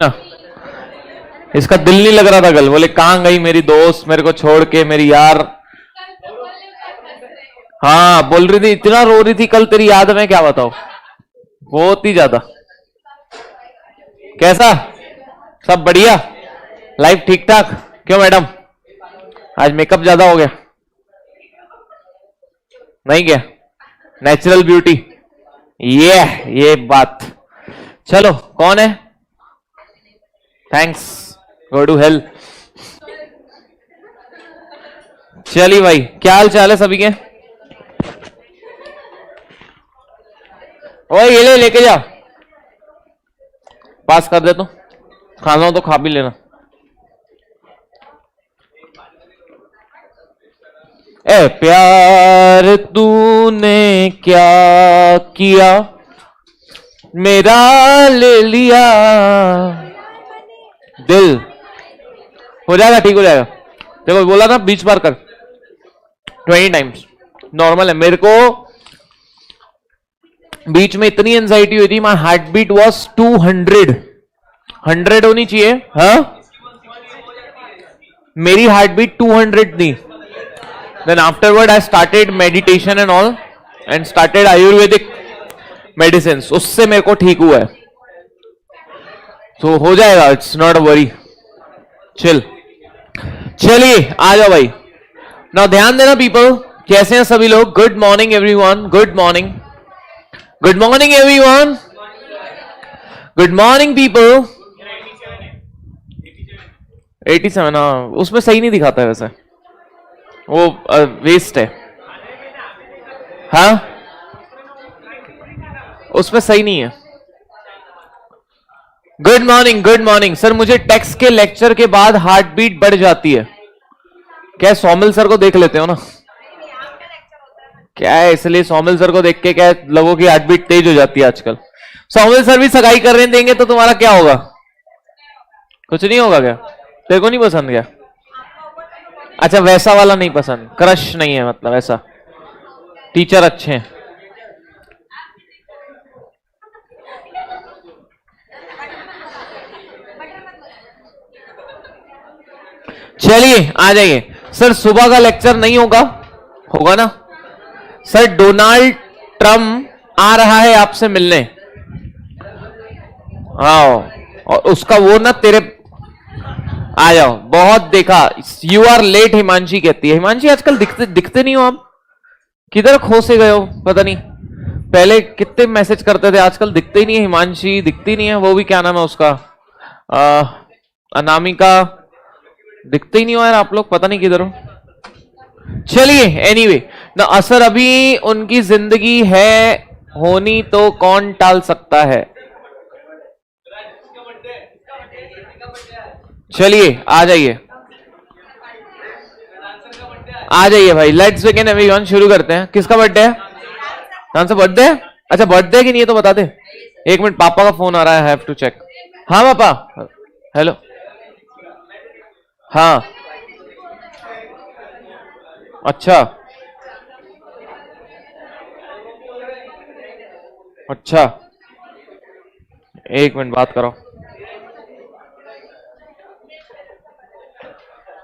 ना, इसका दिल नहीं लग रहा था कल। बोले कहां गई मेरी दोस्त, मेरे को छोड़ के, मेरी यार। हाँ बोल रही थी, इतना रो रही थी कल, तेरी याद में क्या बताओ, बहुत ही ज्यादा। कैसा, सब बढ़िया, लाइफ ठीक ठाक? क्यों मैडम, आज मेकअप ज्यादा हो गया? नहीं क्या, नेचुरल ब्यूटी, ये बात। चलो कौन है? Thanks, go to hell. चलिए भाई, क्या हाल चाल है सभी के? ओए ये लेके जा, पास कर दे। तो खाना हो तो खा भी लेना। ए प्यार तूने क्या किया, मेरा ले लिया दिल। हो जाएगा, ठीक हो जाएगा। देखो बोला ना, बीच बार कर 20 टाइम्स, नॉर्मल है। मेरे को बीच में इतनी एंजाइटी हुई थी, माई हार्ट बीट वॉज 100 होनी चाहिए। हाँ मेरी हार्ट बीट 200 थी। Then afterward I started meditation and all, and started ayurvedic medicine, उससे मेरे को ठीक हुआ है। तो हो जाएगा, it's not a worry, chill. चलिए आ जाओ भाई। ना ध्यान देना पीपल, कैसे हैं सभी लोग? Good morning everyone, good morning, good morning everyone, good morning people. 87, हाँ उसमें सही नहीं दिखाता है वैसे, वो वेस्ट है। हाँ उसमें सही नहीं है। Good morning, good morning sir. मुझे टेक्स्ट के लेक्चर के बाद हार्ट बीट बढ़ जाती है, क्या सौमिल सर को देख लेते हो ना, क्या है इसलिए सौमिल सर को देख के क्या लोगों की हार्ट बीट तेज हो जाती है आजकल। सौमिल सर भी सगाई करने देंगे तो तुम्हारा क्या होगा? कुछ नहीं होगा क्या? तेरे को नहीं पसंद क्या? अच्छा वैसा वाला नहीं पसंद, क्रश नहीं है मतलब, ऐसा टीचर अच्छे हैं। चलिए आ जाइए सर। सुबह का लेक्चर नहीं होगा? होगा ना सर। डोनाल्ड ट्रम्प आ रहा है आपसे मिलने। आओ, और उसका वो ना तेरे, आ जाओ। बहुत देखा, यू आर लेट हिमांशी कहती है। हिमांशी आजकल दिखते नहीं हो आप, किधर खो से गए हो पता नहीं। पहले कितने मैसेज करते थे, आजकल दिखते ही नहीं है। हिमांशी दिखती नहीं है। वो भी क्या नाम है उसका, अनामिका, दिखते ही नहीं हो यार आप लोग, पता नहीं किधर हो। चलिए एनीवे ना, असर अभी उनकी जिंदगी है होनी तो कौन टाल सकता है। चलिए आ जाइए, आ जाइए भाई। लेट्स बिगिन एवरीवन, शुरू करते हैं। किसका बर्थडे है? कौन सा बर्थडे है? अच्छा बर्थडे की नहीं है तो बता दे। एक मिनट, पापा का फोन आ रहा है, हैव टू चेक। हाँ पापा, हेलो। हाँ अच्छा अच्छा, एक मिनट बात करो।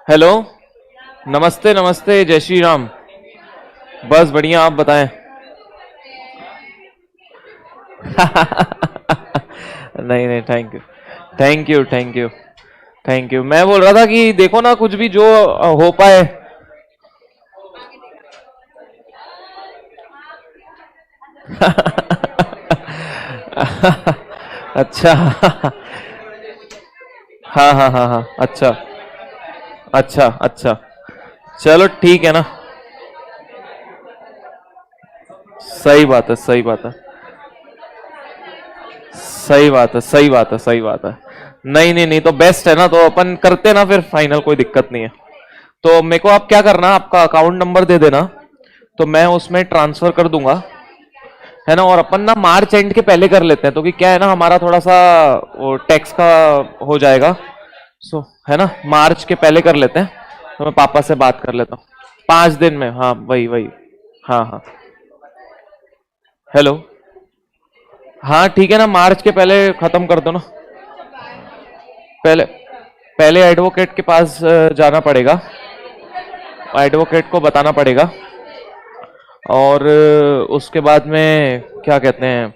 हेलो, नमस्ते नमस्ते, जय श्री राम। बस बढ़िया, आप बताएं। नहीं नहीं, thank you thank you thank you thank you. मैं बोल रहा था कि देखो ना, कुछ भी जो हो पाए। अच्छा हाँ हाँ हाँ हाँ, अच्छा अच्छा अच्छा, चलो ठीक है ना। सही बात है, सही बात है, सही बात है, सही बात है, सही बात है। नहीं नहीं नहीं, तो बेस्ट है ना, तो अपन करते ना फिर फाइनल, कोई दिक्कत नहीं है। तो मेरे को आप क्या करना, आपका अकाउंट नंबर दे देना, तो मैं उसमें ट्रांसफर कर दूंगा, है ना। और अपन ना मार्च एंड के पहले कर लेते हैं, तो कि क्या है ना, हमारा थोड़ा सा वो टैक्स का हो जाएगा। सो है ना, मार्च के पहले कर लेते हैं। तो मैं पापा से बात कर लेता हूँ 5 दिन में। हाँ वही वही, हाँ हाँ। हेलो, हाँ ठीक है ना, मार्च के पहले खत्म कर दो ना। पहले पहले एडवोकेट के पास जाना पड़ेगा, एडवोकेट को बताना पड़ेगा, और उसके बाद में क्या कहते हैं,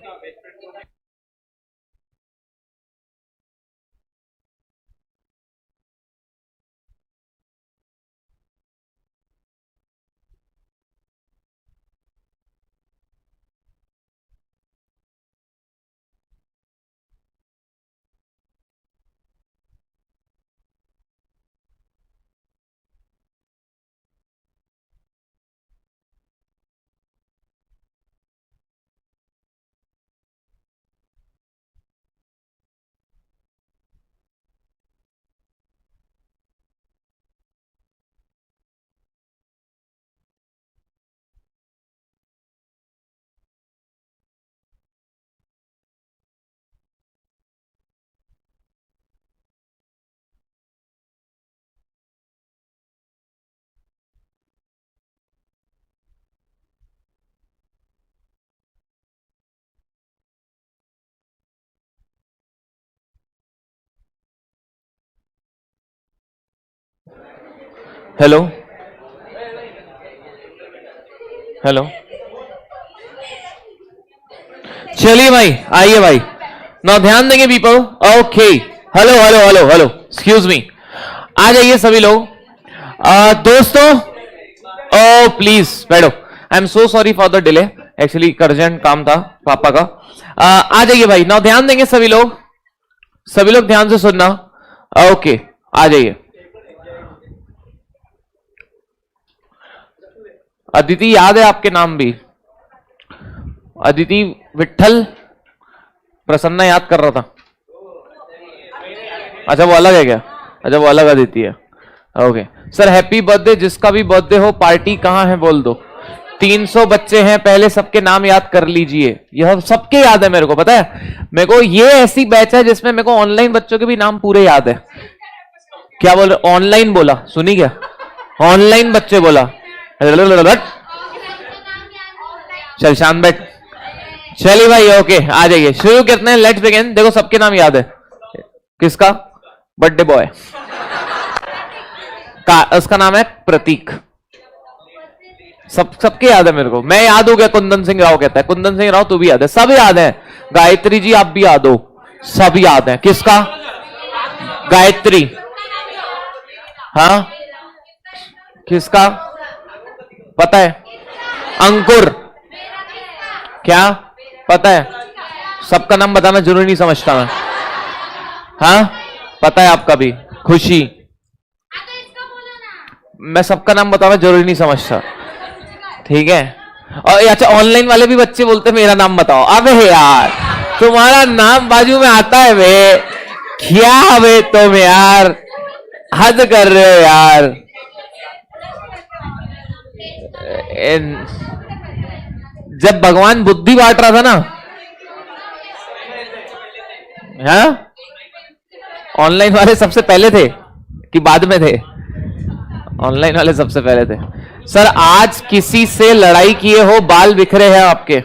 हेलो हेलो, चलिए भाई, आइए भाई, ना ध्यान देंगे people. Okay, hello hello hello hello, excuse me, आ जाइए सभी लोग। दोस्तों, ओ प्लीज बैठो, I am so sorry for the delay, actually urgent काम था पापा का। आ जाइए भाई, ना ध्यान देंगे सभी लोग, सभी लोग ध्यान से सुनना। ओके, आ जाइए। अदिति याद है आपके नाम भी? अदिति, विठल, प्रसन्ना याद कर रहा था। अच्छा वो अलग है क्या? अच्छा वो अलग अदिति है। Okay sir, happy birthday. जिसका भी बर्थडे हो, पार्टी कहाँ है बोल दो। 300 बच्चे हैं, पहले सबके नाम याद कर लीजिए। यह सबके याद है मेरे को, पता है मेरे को। ये ऐसी बैच है जिसमें मेरे को ऑनलाइन बच्चों के भी नाम पूरे याद है। क्या बोल रहे? ऑनलाइन बोला, सुनी क्या? ऑनलाइन बच्चे बोला। चल शांत बैठ। चलिए भाई, ओके आ जाइए, शुरू करते हैं, लेट्स बिगिन। देखो सबके नाम याद है। किसका? बर्थडे बॉय का, उसका नाम है प्रतीक। सबके याद है मेरे को। मैं याद हो गया, कुंदन सिंह राव कहता है। कुंदन सिंह राव तू भी याद है, सब याद है। गायत्री जी आप भी याद हो, सब याद है। किसका? गायत्री। हाँ, किसका पता है? अंकुर। क्या पता है? सबका नाम बताना जरूरी नहीं समझता मैं। हाँ पता है आपका भी। खुशी। मैं सबका नाम बताना जरूरी नहीं समझता, ठीक है। और अच्छा, ऑनलाइन वाले भी बच्चे बोलते मेरा नाम बताओ। अबे यार, तुम्हारा नाम बाजू में आता है बे, क्या बे तुम यार, हद कर रहे हो यार। जब भगवान बुद्धि बांट रहा था ना, हाँ, ऑनलाइन वाले सबसे पहले थे कि बाद में थे? ऑनलाइन वाले सबसे पहले थे। सर आज किसी से लड़ाई किए हो, बाल बिखरे हैं आपके?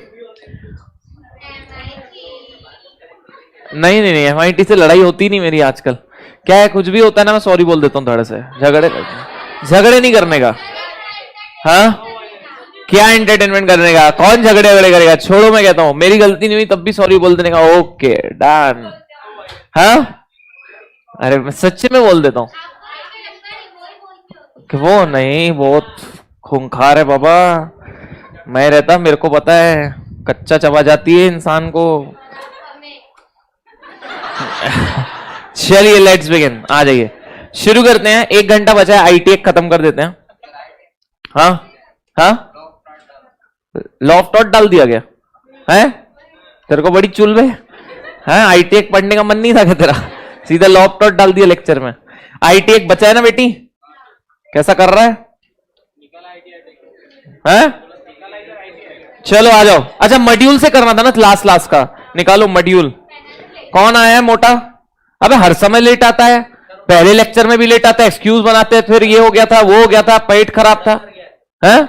नहीं नहीं नहीं, MIT से लड़ाई होती नहीं मेरी आजकल। क्या है, कुछ भी होता है ना मैं सॉरी बोल देता हूँ थोड़े से। झगड़े नहीं करने का। हाँ, क्या एंटरटेनमेंट करने का? कौन झगड़े करेगा? छोड़ो, मैं कहता हूं मेरी गलती नहीं हुई तब भी सॉरी बोल देने का। Okay done. हाँ, अरे मैं सच्चे में बोल देता हूँ कि वो नहीं, बहुत खूंखार है बाबा। मैं रहता, मेरे को पता है, कच्चा चबा जाती है इंसान को। चलिए लेट्स बिगिन, आ जाइए, शुरू करते हैं। 1 घंटा बचा है, ITX खत्म कर देते हैं। हाँ हाँ, लॉफ्ट डाल दिया गया है? तेरे को बड़ी चुल में है। ITX पढ़ने का मन नहीं था क्या तेरा? सीधा लॉफ्ट डाल दिया लेक्चर में। ITX बचा है ना बेटी? कैसा कर रहा है? चलो आ जाओ। अच्छा मॉड्यूल से करना था ना, लास्ट का निकालो मॉड्यूल। कौन आया है मोटा? अबे हर समय लेट आता है, पहले लेक्चर में भी लेट आता है, एक्सक्यूज बनाते हैं, फिर ये हो गया था, वो हो गया था, पेट खराब था, है?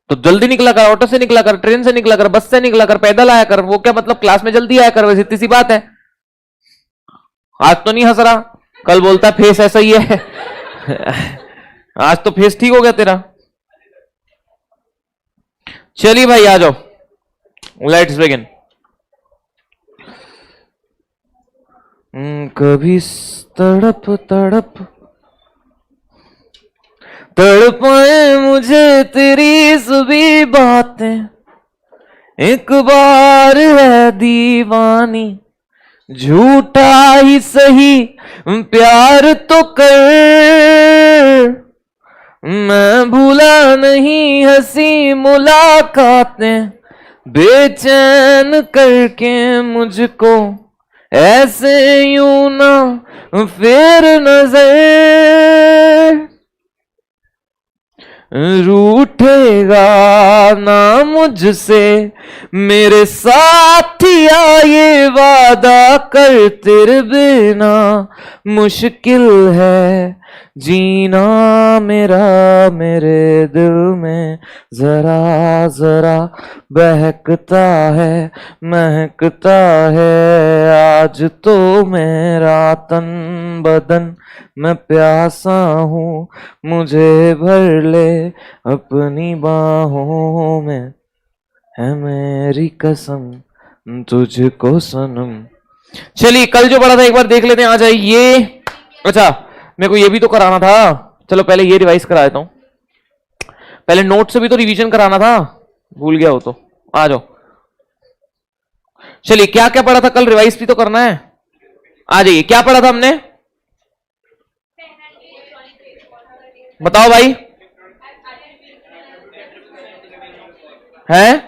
तो तो जल्दी निकला कर, ऑटो से निकला कर, ट्रेन से निकला कर, बस से निकला कर, पैदल आया कर। वो क्या मतलब, क्लास में जल्दी आया कर, वैसे इतनी सी बात है। आज तो नहीं हंस रहा, कल बोलता फेस ऐसा ही है। आज तो फेस ठीक हो गया तेरा। चलिए भाई आ जाओ, लेट्स बिगिन। कभी तड़प तड़प तड़पाए मुझे तेरी सभी बातें, एक बार है दीवानी, झूठा ही सही प्यार तो कर। मैं भूला नहीं हंसी मुलाकातें, बेचैन करके मुझको ऐसे यूं ना फेर नजर। रूठेगा ना मुझसे मेरे साथिया, ये वादा कर, तेरे बिना मुश्किल है जीना मेरा। मेरे दिल में जरा जरा बहकता है, महकता है आज तो मेरा तन बदन। मैं प्यासा हूँ, मुझे भर ले अपनी बाहों में, है मेरी कसम तुझको सनम। चलिए कल जो पढ़ा था एक बार देख लेते हैं, आ जाइए। अच्छा मेरे को ये भी तो कराना था, चलो पहले ये रिवाइज करा देता हूं। पहले नोट से भी तो रिवीजन कराना था, भूल गया हो तो आ जाओ। चलिए क्या क्या पढ़ा था कल, रिवाइज भी तो करना है। आ जाइए, क्या पढ़ा था हमने, बताओ भाई। है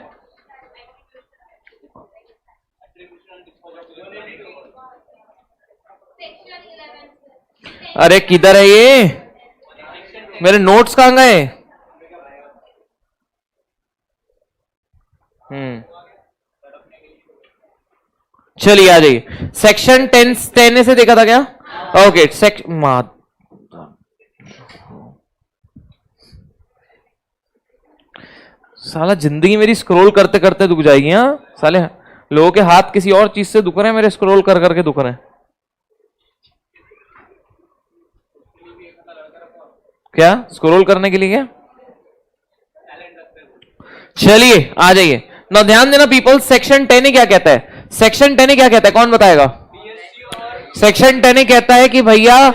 अरे किधर है ये, मेरे नोट्स कहां गए। चलिए आ जाइए। सेक्शन 10 से देखा था क्या? ओके साला जिंदगी मेरी स्क्रॉल करते करते दुख जाएगी। हाँ साले, लोगों के हाथ किसी और चीज से दुख रहे हैं, मेरे स्क्रॉल कर करके दुख रहे हैं। क्या स्क्रॉल करने के लिए क्या? चलिए आ जाइए ना, ध्यान देना पीपल। सेक्शन 10 क्या कहता है, सेक्शन 10 क्या कहता है, कौन बताएगा? सेक्शन 10 कहता है कि भैया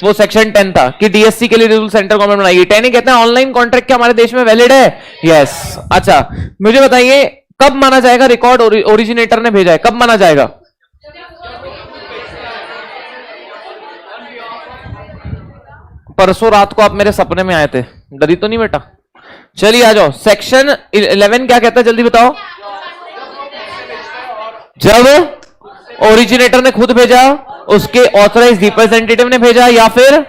वो सेक्शन 10 था कि डीएससी के लिए रूल सेंटर गवर्नमेंट बनाएगी। 10 कहता है ऑनलाइन कॉन्ट्रैक्ट क्या हमारे देश में वैलिड है? यस। अच्छा मुझे बताइए कब माना जाएगा रिकॉर्ड ओरिजिनेटर ने भेजा है, कब माना जाएगा? परसों रात को आप मेरे सपने में आए थे, डरी तो नहीं बेटा? चलिए आ जाओ। सेक्शन 11 क्या कहता है, जल्दी बताओ। जब ओरिजिनेटर ने खुद भेजा, उसके ऑथराइज रिप्रेजेंटेटिव ने भेजा, या फिर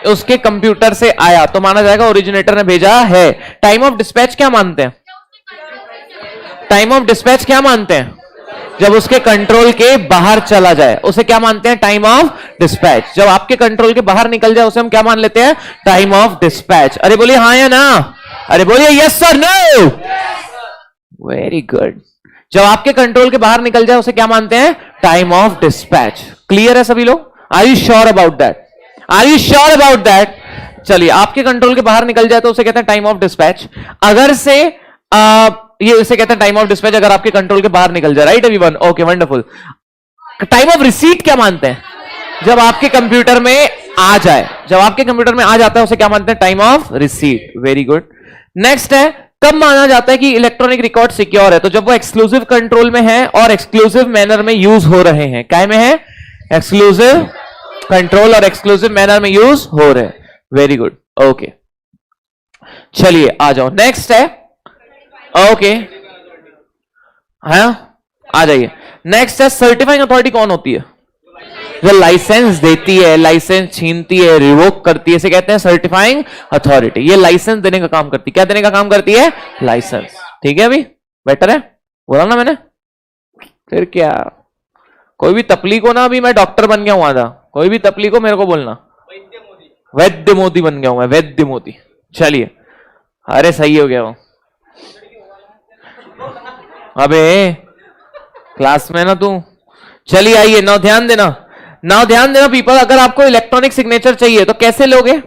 उसके कंप्यूटर से आया, तो माना जाएगा ओरिजिनेटर ने भेजा है। टाइम ऑफ डिस्पैच क्या मानते हैं? टाइम ऑफ डिस्पैच क्या मानते हैं? जब उसके कंट्रोल के बाहर चला जाए उसे क्या मानते हैं? Time of dispatch. जब आपके कंट्रोल के बाहर निकल जाए उसे हम क्या मान लेते हैं? Time of dispatch. अरे बोलिए हाँ या ना, अरे बोलिए यस और नो। Very good. जब आपके कंट्रोल के बाहर निकल जाए उसे क्या मानते हैं? Time of dispatch. क्लियर है सभी लोग? Are you sure about that? Are you sure about that? चलिए आपके कंट्रोल के बाहर निकल जाए तो उसे कहते हैं टाइम ऑफ डिस्पैच। अगर से ये उसे कहते हैं टाइम ऑफ डिस्पैच अगर आपके कंट्रोल के बाहर निकल जाए। Right everyone? Okay wonderful. Time of receipt क्या मानते हैं? जब आपके कंप्यूटर में आ जाए, जब आपके कंप्यूटर में आ जाता है उसे क्या मानते हैं? Time of receipt. Very good. Next है कब माना जाता है कि इलेक्ट्रॉनिक रिकॉर्ड सिक्योर है? तो जब वो एक्सक्लूसिव कंट्रोल में है और एक्सक्लूसिव मैनर में यूज हो रहे हैं। काय में है? एक्सक्लूसिव कंट्रोल और एक्सक्लूसिव मैनर में यूज हो रहे हैं। Very good. ओके चलिए आ जाओ। नेक्स्ट है ओके हाँ आ जाइए। नेक्स्ट है सर्टिफाइंग अथॉरिटी कौन होती है? जो लाइसेंस देती है, लाइसेंस छीनती है, रिवोक करती है, इसे कहते हैं सर्टिफाइंग अथॉरिटी। ये लाइसेंस देने का काम करती है। क्या देने का काम करती है? लाइसेंस। ठीक है अभी बेटर है, बोला ना मैंने? फिर क्या, कोई भी तपली को ना, अभी मैं डॉक्टर बन गया हूं आधा, कोई भी तपली को मेरे को बोलना वैद्य मोदी बन गया हूं मैं, वैद्य मोदी। चलिए अरे सही हो गया वो। अबे क्लास में ना तू। चलिए आइए, नाउ ध्यान देना, नाउ ध्यान देना पीपल। अगर आपको इलेक्ट्रॉनिक सिग्नेचर चाहिए तो कैसे लोगे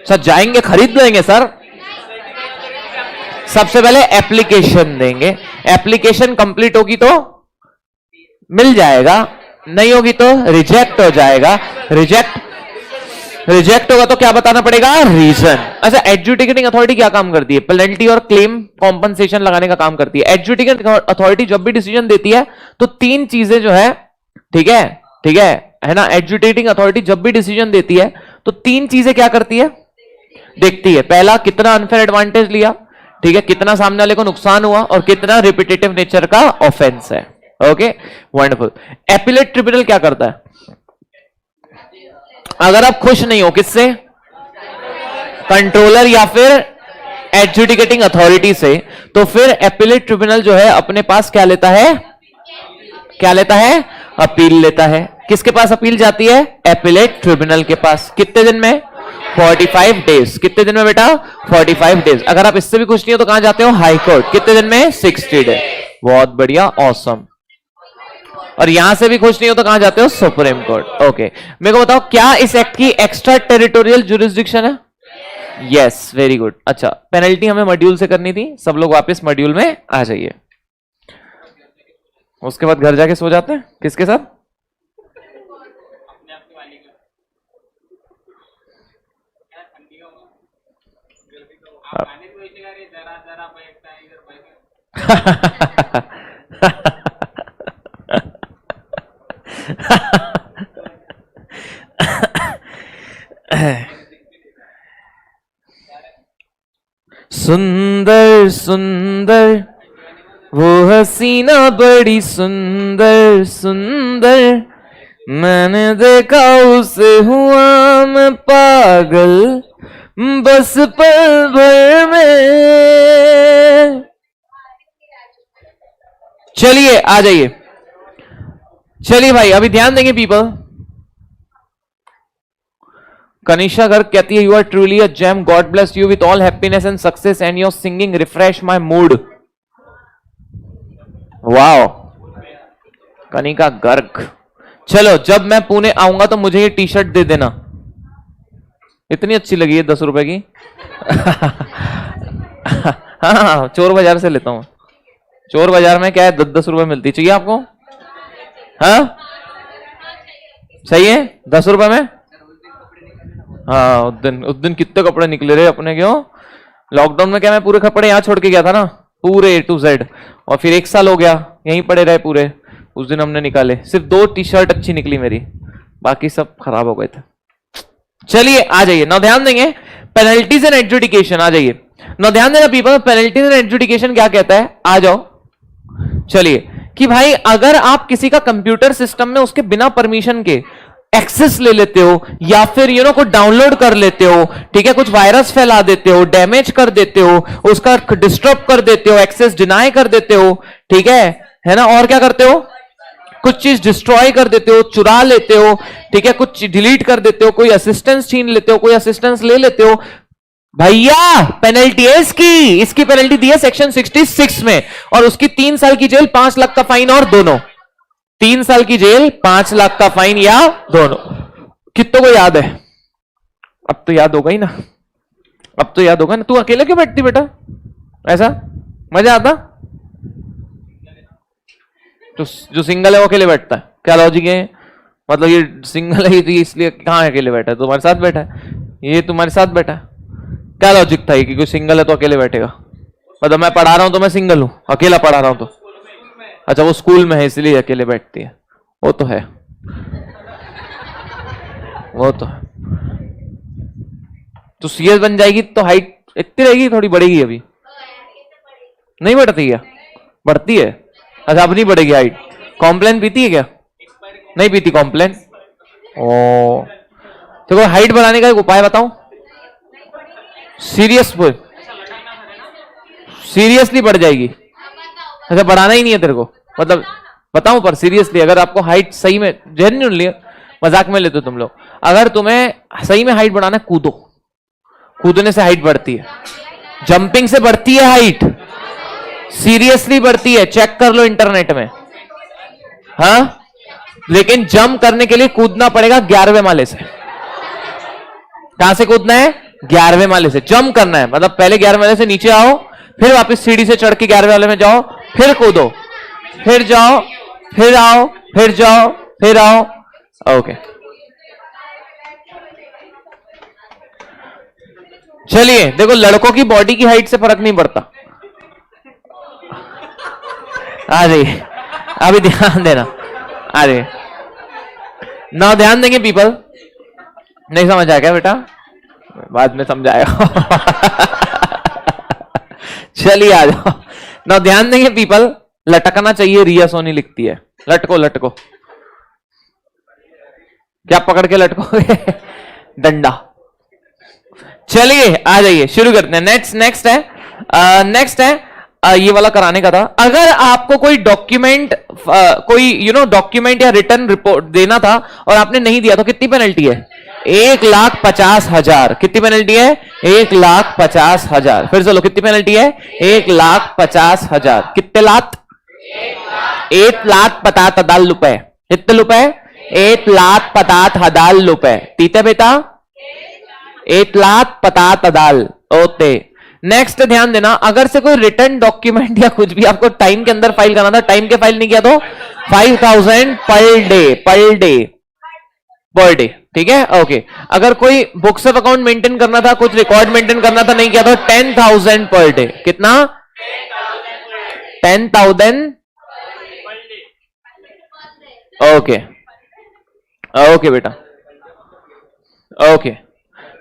सर? जाएंगे खरीद लेंगे सर। सबसे पहले एप्लीकेशन देंगे, एप्लीकेशन कंप्लीट होगी तो मिल जाएगा, नहीं होगी तो रिजेक्ट हो जाएगा। रिजेक्ट होगा तो क्या बताना पड़ेगा? रीजन। अच्छा, एडजुडिकेटिंग अथॉरिटी क्या काम करती है? पेनल्टी और क्लेम कॉम्पनसेशन लगाने का काम करती है। एडजुडिकेटिंग अथॉरिटी जब भी डिसीजन देती है तो तीन चीजें जो है, ठीक है ना, एडजुडिकेटिंग अथॉरिटी जब भी डिसीजन देती है तो तीन चीजें क्या करती है, देखती है। पहला, कितना अनफेयर एडवांटेज लिया, ठीक है, कितना सामने वाले को नुकसान हुआ, और कितना रिपीटेटिव नेचर का ऑफेंस है। Okay, wonderful. एपीलेट ट्रिब्यूनल क्या करता है? अगर आप खुश नहीं हो किससे, कंट्रोलर या फिर एडजुडिकेटिंग अथॉरिटी से, तो फिर एपीलेट ट्रिब्यूनल जो है अपने पास क्या लेता है? क्या लेता है? अपील लेता है। किसके पास अपील जाती है? एपीलेट ट्रिब्यूनल के पास। कितने दिन में? 45 डेज। कितने दिन में बेटा? 45 डेज। अगर आप इससे भी खुश नहीं हो तो कहां जाते हो? High court. कितने दिन में? 60 डेज। बहुत बढ़िया, ऑसम। और यहां से भी खुश नहीं हो तो कहां जाते हो? Supreme court. ओके, मेरे को बताओ, क्या इस एक्ट की एक्स्ट्रा टेरिटोरियल जुरिस्डिक्शन है? Yes, very good. अच्छा, पेनल्टी हमें मॉड्यूल से करनी थी, सब लोग वापस मॉड्यूल में आ जाइए। उसके बाद घर जाके सो जाते हैं। किसके साथ? सुंदर सुंदर वो हसीना बड़ी सुंदर सुंदर, मैंने देखा उसे हुआ मैं पागल बस पल भर में। चलिए आ जाइए, चलिए भाई अभी ध्यान देंगे पीपल। कनिष्का गर्ग कहती है, you are truly a gem, God bless you with all happiness and success and your singing refresh my mood. Wow Kanika Garg. चलो जब मैं पुणे आऊंगा तो मुझे ये टी शर्ट दे देना। इतनी अच्छी लगी है 10 रुपए की। हाँ चोर बाजार से लेता हूं। चोर बाजार में क्या है 10-10 रुपए मिलती। चाहिए आपको? हाँ सही है 10 रुपए में। हाँ उस दिन कितने कपड़े निकले रहे अपने। क्यों? लॉकडाउन में क्या मैं पूरे कपड़े यहाँ छोड़ के गया था ना, पूरे A to Z, और फिर 1 साल हो गया यहीं पड़े रहे पूरे। उस दिन हमने निकाले, सिर्फ 2 टी शर्ट अच्छी निकली मेरी, बाकी सब खराब हो गए थे। चलिए आ जाइए, ना ध्यान देंगे पेनल्टीज एंड एडजुडिकेशन। आ जाइए ना, ध्यान देना पीपल, पेनल्टीज एंड एडजुडिकेशन क्या कहता है। आ जाओ चलिए, कि भाई अगर आप किसी का कंप्यूटर सिस्टम में उसके बिना परमिशन के एक्सेस ले लेते हो, या फिर कुछ डाउनलोड कर लेते हो, ठीक है, कुछ वायरस फैला देते हो, डैमेज कर देते हो, उसका डिस्टर्ब कर देते हो, एक्सेस डिनाई कर देते हो, ठीक है ना, और क्या करते हो, कुछ चीज डिस्ट्रॉय कर देते हो, चुरा लेते हो, ठीक है, कुछ डिलीट कर देते हो, कोई असिस्टेंस छीन लेते हो, कोई असिस्टेंस ले लेते हो, भैया पेनल्टी है इसकी पेनल्टी दी है सेक्शन 66 में, और उसकी 3 साल की जेल 5 लाख का फाइन, और दोनों 3 साल की जेल 5 लाख का फाइन, या दोनों। कितनों को याद है? अब तो याद होगा ही ना, अब तो याद होगा ना। तू अकेले क्यों बैठती बेटा? ऐसा मजा आता? तो जो सिंगल है वो अकेले बैठता है, क्या लॉजिक है? मतलब ये सिंगल है इसलिए कहां अकेले बैठा है? तुम्हारे साथ बैठा है, ये तुम्हारे साथ बैठा है, क्या लॉजिक था कि कोई सिंगल है तो अकेले बैठेगा? मतलब मैं पढ़ा रहा हूं तो मैं सिंगल हूं, अकेला पढ़ा रहा हूं तो? अच्छा वो स्कूल में है इसलिए अकेले बैठती है, वो तो है, वो तो है। तो सीएस बन जाएगी तो हाइट इतनी रहेगी, थोड़ी बढ़ेगी? अभी नहीं बढ़ती क्या? बढ़ती है? अच्छा अब नहीं बढ़ेगी हाइट। कॉम्प्लेन पीती है क्या? नहीं पीती कॉम्प्लेन। ओ तो हाइट बढ़ाने का एक उपाय बताऊं? सीरियसली बढ़ जाएगी। अच्छा बढ़ाना ही नहीं है तेरे को, मतलब बताऊं पर सीरियसली, अगर आपको हाइट सही में, जेन्युइनली, मजाक में लेते हो तुम लोग, अगर तुम्हें सही में हाइट बढ़ाना है, कूदो, कूदने से हाइट बढ़ती है, जंपिंग से बढ़ती है हाइट, सीरियसली बढ़ती है, चेक कर लो इंटरनेट में। हाँ, लेकिन जंप करने के लिए कूदना पड़ेगा 11वें माले से। कहां से कूदना है? 11वें माले से जंप करना है, मतलब पहले 11वें माले से नीचे आओ, फिर वापस सीढ़ी से चढ़ के 11वें वाले में जाओ, फिर कूदो, फिर जाओ, फिर आओ, फिर जाओ, फिर आओ। ओके, चलिए देखो, लड़कों की बॉडी की हाइट से फर्क नहीं पड़ता। आ जाइए, अभी ध्यान देना, आ जाइए ना, ध्यान देंगे पीपल। नहीं समझ आया क्या बेटा? बाद में समझाएगा। चलिए आ जाओ ना, ध्यान देंगे पीपल। लटकना चाहिए, रिया सोनी लिखती है। लटको लटको, क्या पकड़ के लटकोगे? डंडा। चलिए आ जाइए, शुरू करते हैं। नेक्स्ट है ये वाला कराने का था। अगर आपको कोई डॉक्यूमेंट, कोई डॉक्यूमेंट या रिटर्न रिपोर्ट देना था और आपने नहीं दिया तो कितनी पेनल्टी है? 1,50,000। कितनी पेनल्टी है? 1,50,000। फिर चलो, कितनी पेनल्टी है? 1,50,000। कितने लाख? 1,50,000 रुपए। कितने रुपए? 1,50,000 रुपए। तीते बेटा, 1,50,000 होते। नेक्स्ट ध्यान देना, अगर से कोई रिटर्न डॉक्यूमेंट या कुछ भी आपको टाइम के अंदर फाइल करना था, टाइम के फाइल नहीं किया तो 5,000 पर डे। ठीक है, ओके। अगर कोई बुक्स ऑफ अकाउंट मेंटेन करना था, कुछ रिकॉर्ड मेंटेन करना था, नहीं किया तो 10,000 पर डे। कितना? 10,000। ओके ओके बेटा, ओके।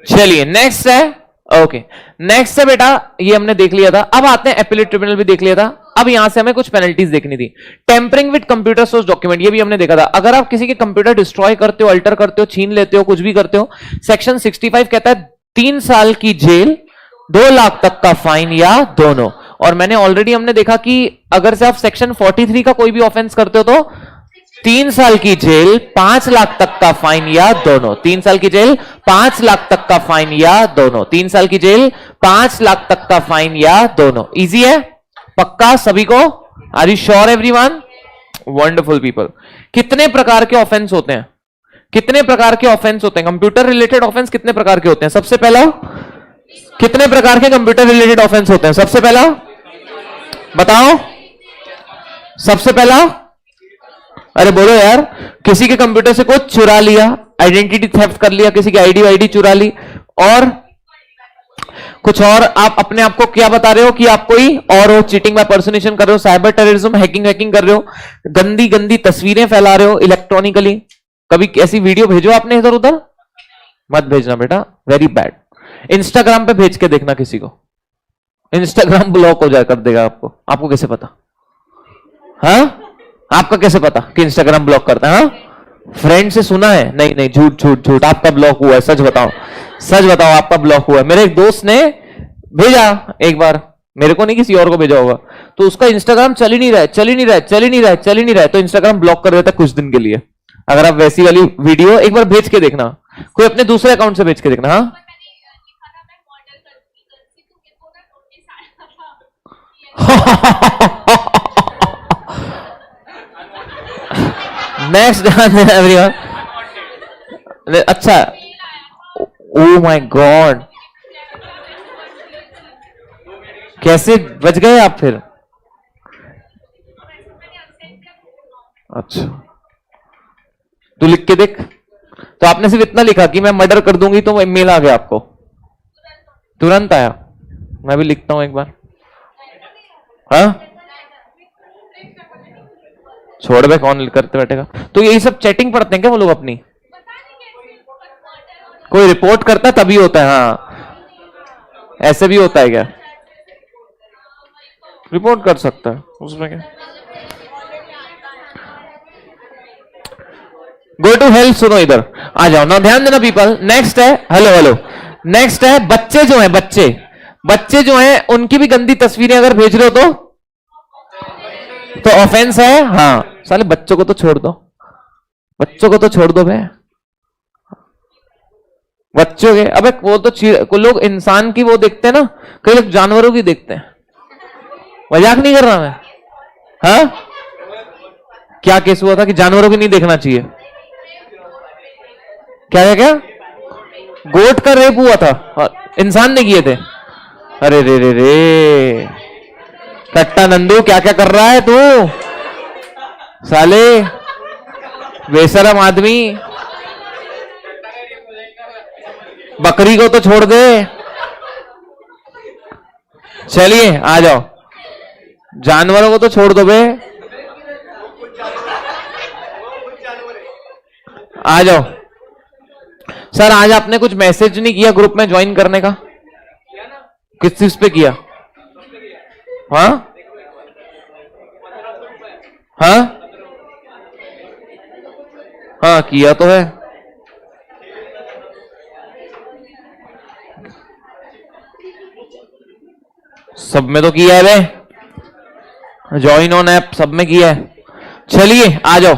चलिए नेक्स्ट है, ओके नेक्स्ट है बेटा, ये हमने देख लिया था। अब आते हैं एपिलेट ट्रिब्यूनल भी देख लिया था। अब यहां से हमें कुछ पेनल्टीज देखनी थी। Tampering with computer source document, ये भी हमने देखा था। अगर आप किसी के कंप्यूटर डिस्ट्रॉय करते हो, अल्टर करते हो, छीन लेते हो, कुछ भी करते हो, सेक्शन 65 कहता है 3 साल की जेल, 2 लाख तक का फाइन या दोनों। और मैंने ऑलरेडी हमने देखा कि अगर से आप सेक्शन 43 का कोई भी ऑफेंस करते हो तो 3 साल की जेल, 5 लाख तक का फाइन या दोनों। 3 साल की जेल, 5 लाख तक का फाइन या दोनों। 3 साल की जेल, 5 लाख तक का फाइन या दोनों। इजी है? पक्का सभी को? Are you sure everyone? Wonderful people. कितने प्रकार के ऑफेंस होते हैं? कितने प्रकार के ऑफेंस होते हैं? कंप्यूटर रिलेटेड ऑफेंस कितने प्रकार के होते हैं? सबसे पहला, कितने प्रकार के कंप्यूटर रिलेटेड ऑफेंस होते हैं? सबसे पहला बताओ, सबसे पहला, अरे बोलो यार। किसी के कंप्यूटर से कुछ चुरा लिया, आइडेंटिटी थेफ्ट कर लिया, किसी की आईडी चुरा ली, और कुछ और आप अपने आप को क्या बता रहे हो कि आप कोई और हो, चीटिंग बाय पर्सनेशन कर रहे हो, साइबर टेररिज्म, हैकिंग कर रहे हो, गंदी गंदी तस्वीरें फैला रहे हो इलेक्ट्रॉनिकली। कभी ऐसी वीडियो भेजो आपने इधर उधर, मत भेजना बेटा, वेरी बैड। इंस्टाग्राम पे भेज के देखना किसी को, इंस्टाग्राम ब्लॉक हो जाए कर देगा आपको। आपको कैसे पता? हाँ, आपका कैसे पता कि इंस्टाग्राम ब्लॉक करता है? हाँ, फ्रेंड से सुना है? नहीं नहीं, झूठ झूठ झूठ, आपका ब्लॉक हुआ है। सच बताओ, सच बताओ, आपका ब्लॉक हुआ है। मेरे एक दोस्त ने भेजा एक बार, मेरे को नहीं किसी और को भेजा होगा, तो उसका इंस्टाग्राम चल ही नहीं रहा है, तो इंस्टाग्राम ब्लॉक कर देता कुछ दिन के लिए। अगर आप वैसी वाली वीडियो एक बार भेज के देखना, कोई अपने दूसरे अकाउंट से भेज के देखना। हाँ नेक्स्ट ध्यान देना एवरीवन। अच्छा, ओ माय गॉड, कैसे बच गए आप फिर? अच्छा, तू लिख के देख। तो आपने सिर्फ इतना लिखा कि मैं मर्डर कर दूंगी, तो मेल आ गया आपको, तुरंत आया। मैं भी लिखता हूं एक बार। हाँ, छोड़ बे, कौन करते बैठेगा? तो यही सब चैटिंग पढ़ते हैं क्या वो लोग अपनी? कोई रिपोर्ट करता है तभी होता है। हाँ, ऐसे भी होता है क्या? रिपोर्ट कर सकता है, उसमें क्या? Go to help. सुनो इधर आ जाओ ना, ध्यान देना पीपल। नेक्स्ट है, हेलो, नेक्स्ट है बच्चे जो है, बच्चे जो है उनकी भी गंदी तस्वीरें अगर भेज रहे हो तो ऑफेंस है। हाँ, साले बच्चों को तो छोड़ दो, बच्चों को तो छोड़ दो भाई। बच्चों के, अबे वो तो कोई लोग इंसान की वो देखते हैं ना, कई लोग जानवरों की देखते हैं। मजाक नहीं कर रहा मैं। हाँ, क्या केस हुआ था कि जानवरों की नहीं देखना चाहिए? क्या क्या क्या? गोट का रेप हुआ था, इंसान ने किए थे। अरे रे रे रे, कट्टा नंदू क्या क्या कर रहा है तू साले, बेशरम आदमी। बकरी को तो छोड़ दे। चलिए आ जाओ, जानवरों को तो छोड़ दो बे, आ जाओ। सर आज आपने कुछ मैसेज नहीं किया ग्रुप में ज्वाइन करने का? किस चीज पे किया? हाँ हाँ हाँ, किया तो है। सब में तो किया है बे, ज्वाइन ऑन ऐप सब में किया है। चलिए आ जाओ।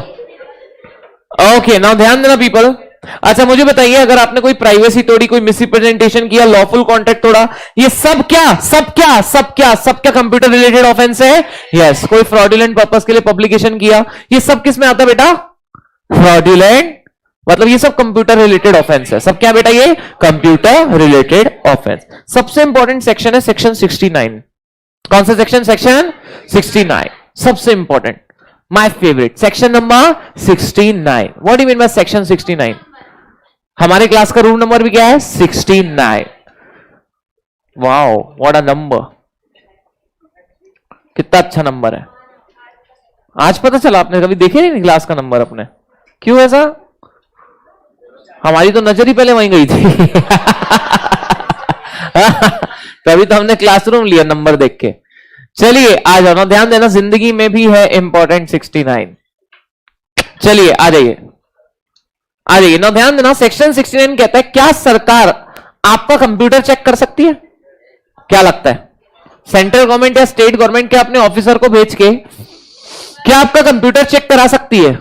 ओके, नाउ ध्यान देना पीपल। अच्छा मुझे बताइए, अगर आपने कोई प्राइवेसी तोड़ी, कोई मिसरिप्रेजेंटेशन किया, लॉफुल कॉन्ट्रैक्ट तोड़ा, ये सब क्या कंप्यूटर रिलेटेड ऑफेंस है? यस। कोई फ्रॉडुलेंट पर्पस के लिए पब्लिकेशन किया, ये सब किस में आता है बेटा? फ्रॉडुलेंट, मतलब ये सब कंप्यूटर रिलेटेड ऑफेंस है। सब क्या बेटा? ये कंप्यूटर रिलेटेड ऑफेंस। सबसे इंपॉर्टेंट सेक्शन है सेक्शन 69। कौन सा सेक्शन? सेक्शन 69 सबसे important, my favourite section number 69। What do you mean by section 69? हमारे क्लास का रूम नंबर भी क्या है? 69। वाओ, व्हाट अ नंबर, कितना अच्छा नंबर है। आज पता चला, आपने कभी देखे नहीं क्लास का नंबर अपने? क्यों ऐसा? हमारी तो नजर ही पहले वहीं गई थी। तभी तो हमने क्लासरूम लिया नंबर देख के। चलिए आ जाओ ना, ध्यान देना, जिंदगी में भी है इंपॉर्टेंट 69। चलिए आ जाइए, आ जाइए ना, ध्यान देना। सेक्शन 69 कहता है, क्या सरकार आपका कंप्यूटर चेक कर सकती है? क्या लगता है, सेंट्रल गवर्नमेंट या स्टेट गवर्नमेंट के अपने ऑफिसर को भेज के क्या आपका कंप्यूटर चेक करा सकती है?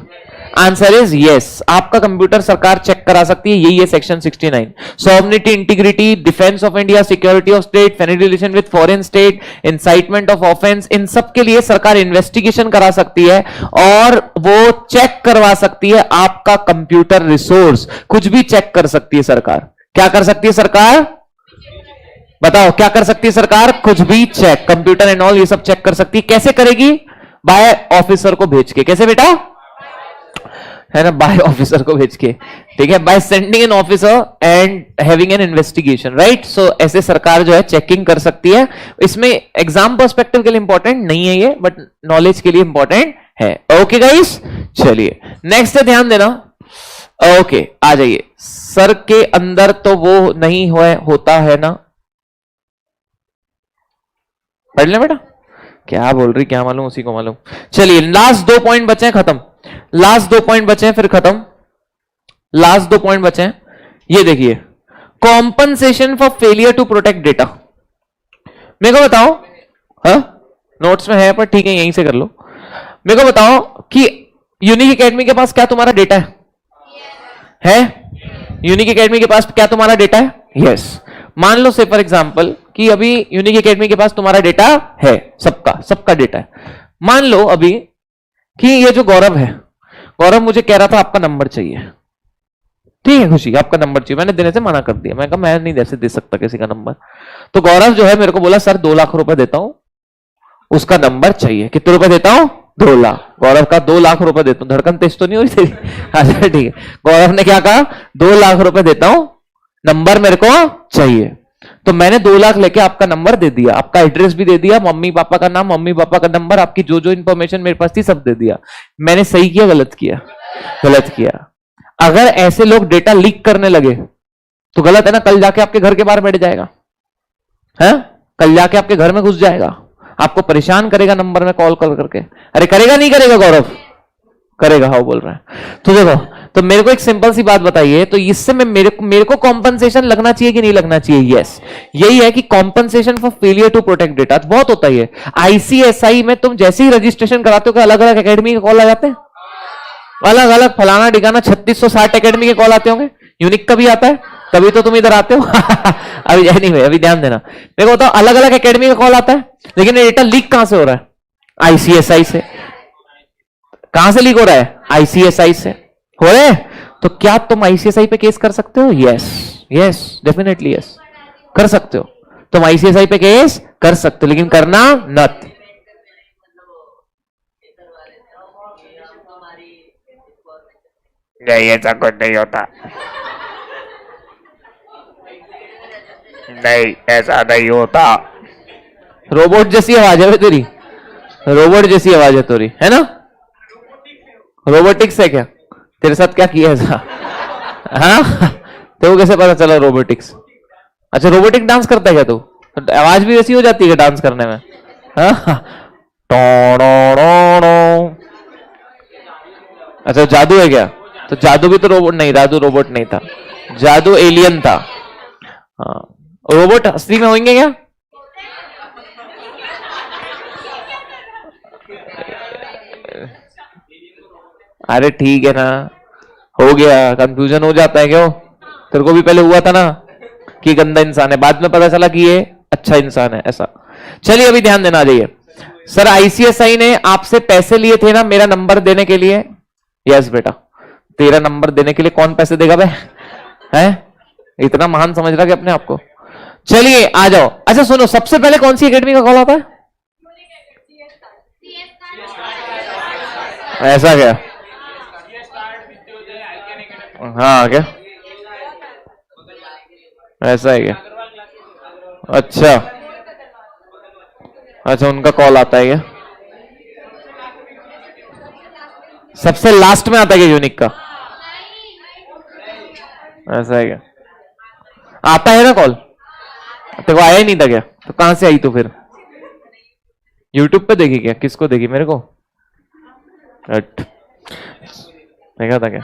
आंसर इज यस, आपका कंप्यूटर सरकार चेक करा सकती है। यही है section 69। Sovereignty, integrity, defence of India, security of state, friendly relation with foreign state, incitement of offence, इन सब के लिए सरकार इन्वेस्टिगेशन करा सकती है और वो चेक करवा सकती है आपका कंप्यूटर रिसोर्स। कुछ भी चेक कर सकती है सरकार। क्या कर सकती है सरकार? बताओ क्या कर सकती है सरकार? कुछ भी चेक, कंप्यूटर एंड ऑल ये सब चेक कर सकती है। कैसे करेगी? बाय ऑफिसर को भेज के। कैसे बेटा? है ना, बाय ऑफिसर को भेज के, ठीक है, by sending an officer and having an investigation, right. So ऐसे सरकार जो है चेकिंग कर सकती है। इसमें एग्जाम पर्सपेक्टिव के लिए इंपॉर्टेंट नहीं है ये, बट नॉलेज के लिए इंपॉर्टेंट है। ओके गाइस, चलिए नेक्स्ट है, ध्यान देना। ओके आ जाइए। सर के अंदर तो वो नहीं होता है ना, पढ़ ले बेटा, क्या बोल रही, क्या मालूम, उसी को मालूम। चलिए लास्ट 2 पॉइंट बचे हैं, खत्म। लास्ट 2 पॉइंट बचे हैं, फिर खत्म। लास्ट 2 पॉइंट बचे हैं, ये देखिए, compensation for failure to protect data. मेरे को बताओ, हाँ नोट्स में है पर ठीक है यहीं से कर लो। मेरे को बताओ कि यूनिक एकेडमी के पास क्या तुम्हारा डेटा है? यूनिक एकेडमी के पास क्या तुम्हारा डेटा है? यस। मान लो से फॉर एग्जांपल कि अभी यूनिक एकेडमी के पास तुम्हारा डेटा है, सबका डेटा है। मान लो अभी कि ये जो गौरव है, गौरव मुझे कह रहा था आपका नंबर चाहिए, ठीक है खुशी, आपका नंबर चाहिए। मैंने देने से मना कर दिया, मैं कहा मैं नहीं दे सकता किसी का नंबर। तो गौरव जो है मेरे को बोला सर 2 लाख रुपए देता हूं, उसका नंबर चाहिए। कितने रुपए देता हूं? 2 लाख। गौरव का 2 लाख रुपए देता हूं। धड़कन तेज तो नहीं हो रही तेरी? अच्छा ठीक है, गौरव ने क्या कहा? 2 लाख रुपए देता हूं, नंबर मेरे को चाहिए। तो मैंने 2 लाख लेके आपका नंबर दे दिया, आपका एड्रेस भी दे दिया, मम्मी पापा का नाम, मम्मी पापा का नंबर, आपकी जो जो इंफॉर्मेशन मेरे पास थी सब दे दिया। मैंने सही किया गलत किया? गलत किया। अगर ऐसे लोग डेटा लीक करने लगे तो गलत है ना, कल जाके आपके घर के बाहर बैठ जाएगा, है कल जाके आपके घर में घुस जाएगा, आपको परेशान करेगा नंबर में कॉल करके। अरे करेगा नहीं करेगा गौरव? करेगा, हाँ बोल रहा है। तो देखो, तो मेरे को एक सिंपल सी बात बताइए, तो इससे मेरे को कॉम्पनसेशन लगना चाहिए कि नहीं लगना चाहिए? यस। यही है कि compensation for failure to protect data बहुत होता है। आईसीएसआई में तुम जैसे ही रजिस्ट्रेशन कराते हो, अलग अलग एकेडमी के कॉल आ जाते हैं, अलग अलग फलाना ठिकाना 3660 एकेडमी के कॉल आते होंगे। यूनिक का भी आता है, तभी तो तुम इधर आते हो। अभी एनीवे, अभी ध्यान देना। मेरे को बताओ, अलग अलग एकेडमी का कॉल आता है, लेकिन ये डेटा लीक कहां से हो रहा है? आईसीएसआई से। कहां से लीक हो रहा है? आईसीएसआई से हो रहा है। तो क्या तुम आईसीएसआई पे केस कर सकते हो? यस, यस, डेफिनेटली यस, कर सकते हो। तुम आईसीएसआई पे केस कर सकते हो, लेकिन करना नत। नहीं, ऐसा कुछ नहीं होता। नहीं, ऐसा नहीं होता। रोबोट जैसी आवाज है तेरी, रोबोट जैसी आवाज है तेरी, है ना? रोबोटिक्स है क्या? तेरे साथ क्या किया ऐसा? हाँ, तो कैसे पता चला रोबोटिक्स? अच्छा, रोबोटिक डांस करता है क्या तू? तो आवाज भी वैसी हो जाती है डांस करने में? हाँ। अच्छा, जादू है क्या? तो जादू भी तो रोबोट नहीं, जादू रोबोट नहीं था, जादू एलियन था। हाँ, रोबोट असली में होंगे क्या? अरे ठीक है ना, हो गया, कंफ्यूजन हो जाता है क्यों? तेरे को भी पहले हुआ था ना कि गंदा इंसान है, बाद में पता चला कि ये अच्छा इंसान है, ऐसा। चलिए अभी ध्यान देना, आ जाइए। सर आईसीएसआई ने आपसे पैसे लिए थे ना मेरा नंबर देने के लिए? यस बेटा। तेरा नंबर देने के लिए कौन पैसे देगा बे? है इतना महान समझ रहा है अपने आप को? चलिए आ जाओ। अच्छा सुनो, सबसे पहले कौन सी एकेडमी का कॉल आता है? ऐसा क्या? हाँ क्या? ऐसा है क्या? अच्छा अच्छा, उनका कॉल आता है क्या? सबसे लास्ट में आता है क्या यूनिक का? ऐसा है क्या? आता है ना कॉल? तो वो आया ही नहीं था क्या? तो कहां से आई तो फिर? यूट्यूब पे देखी क्या? किसको देखी? मेरे को देखा था क्या?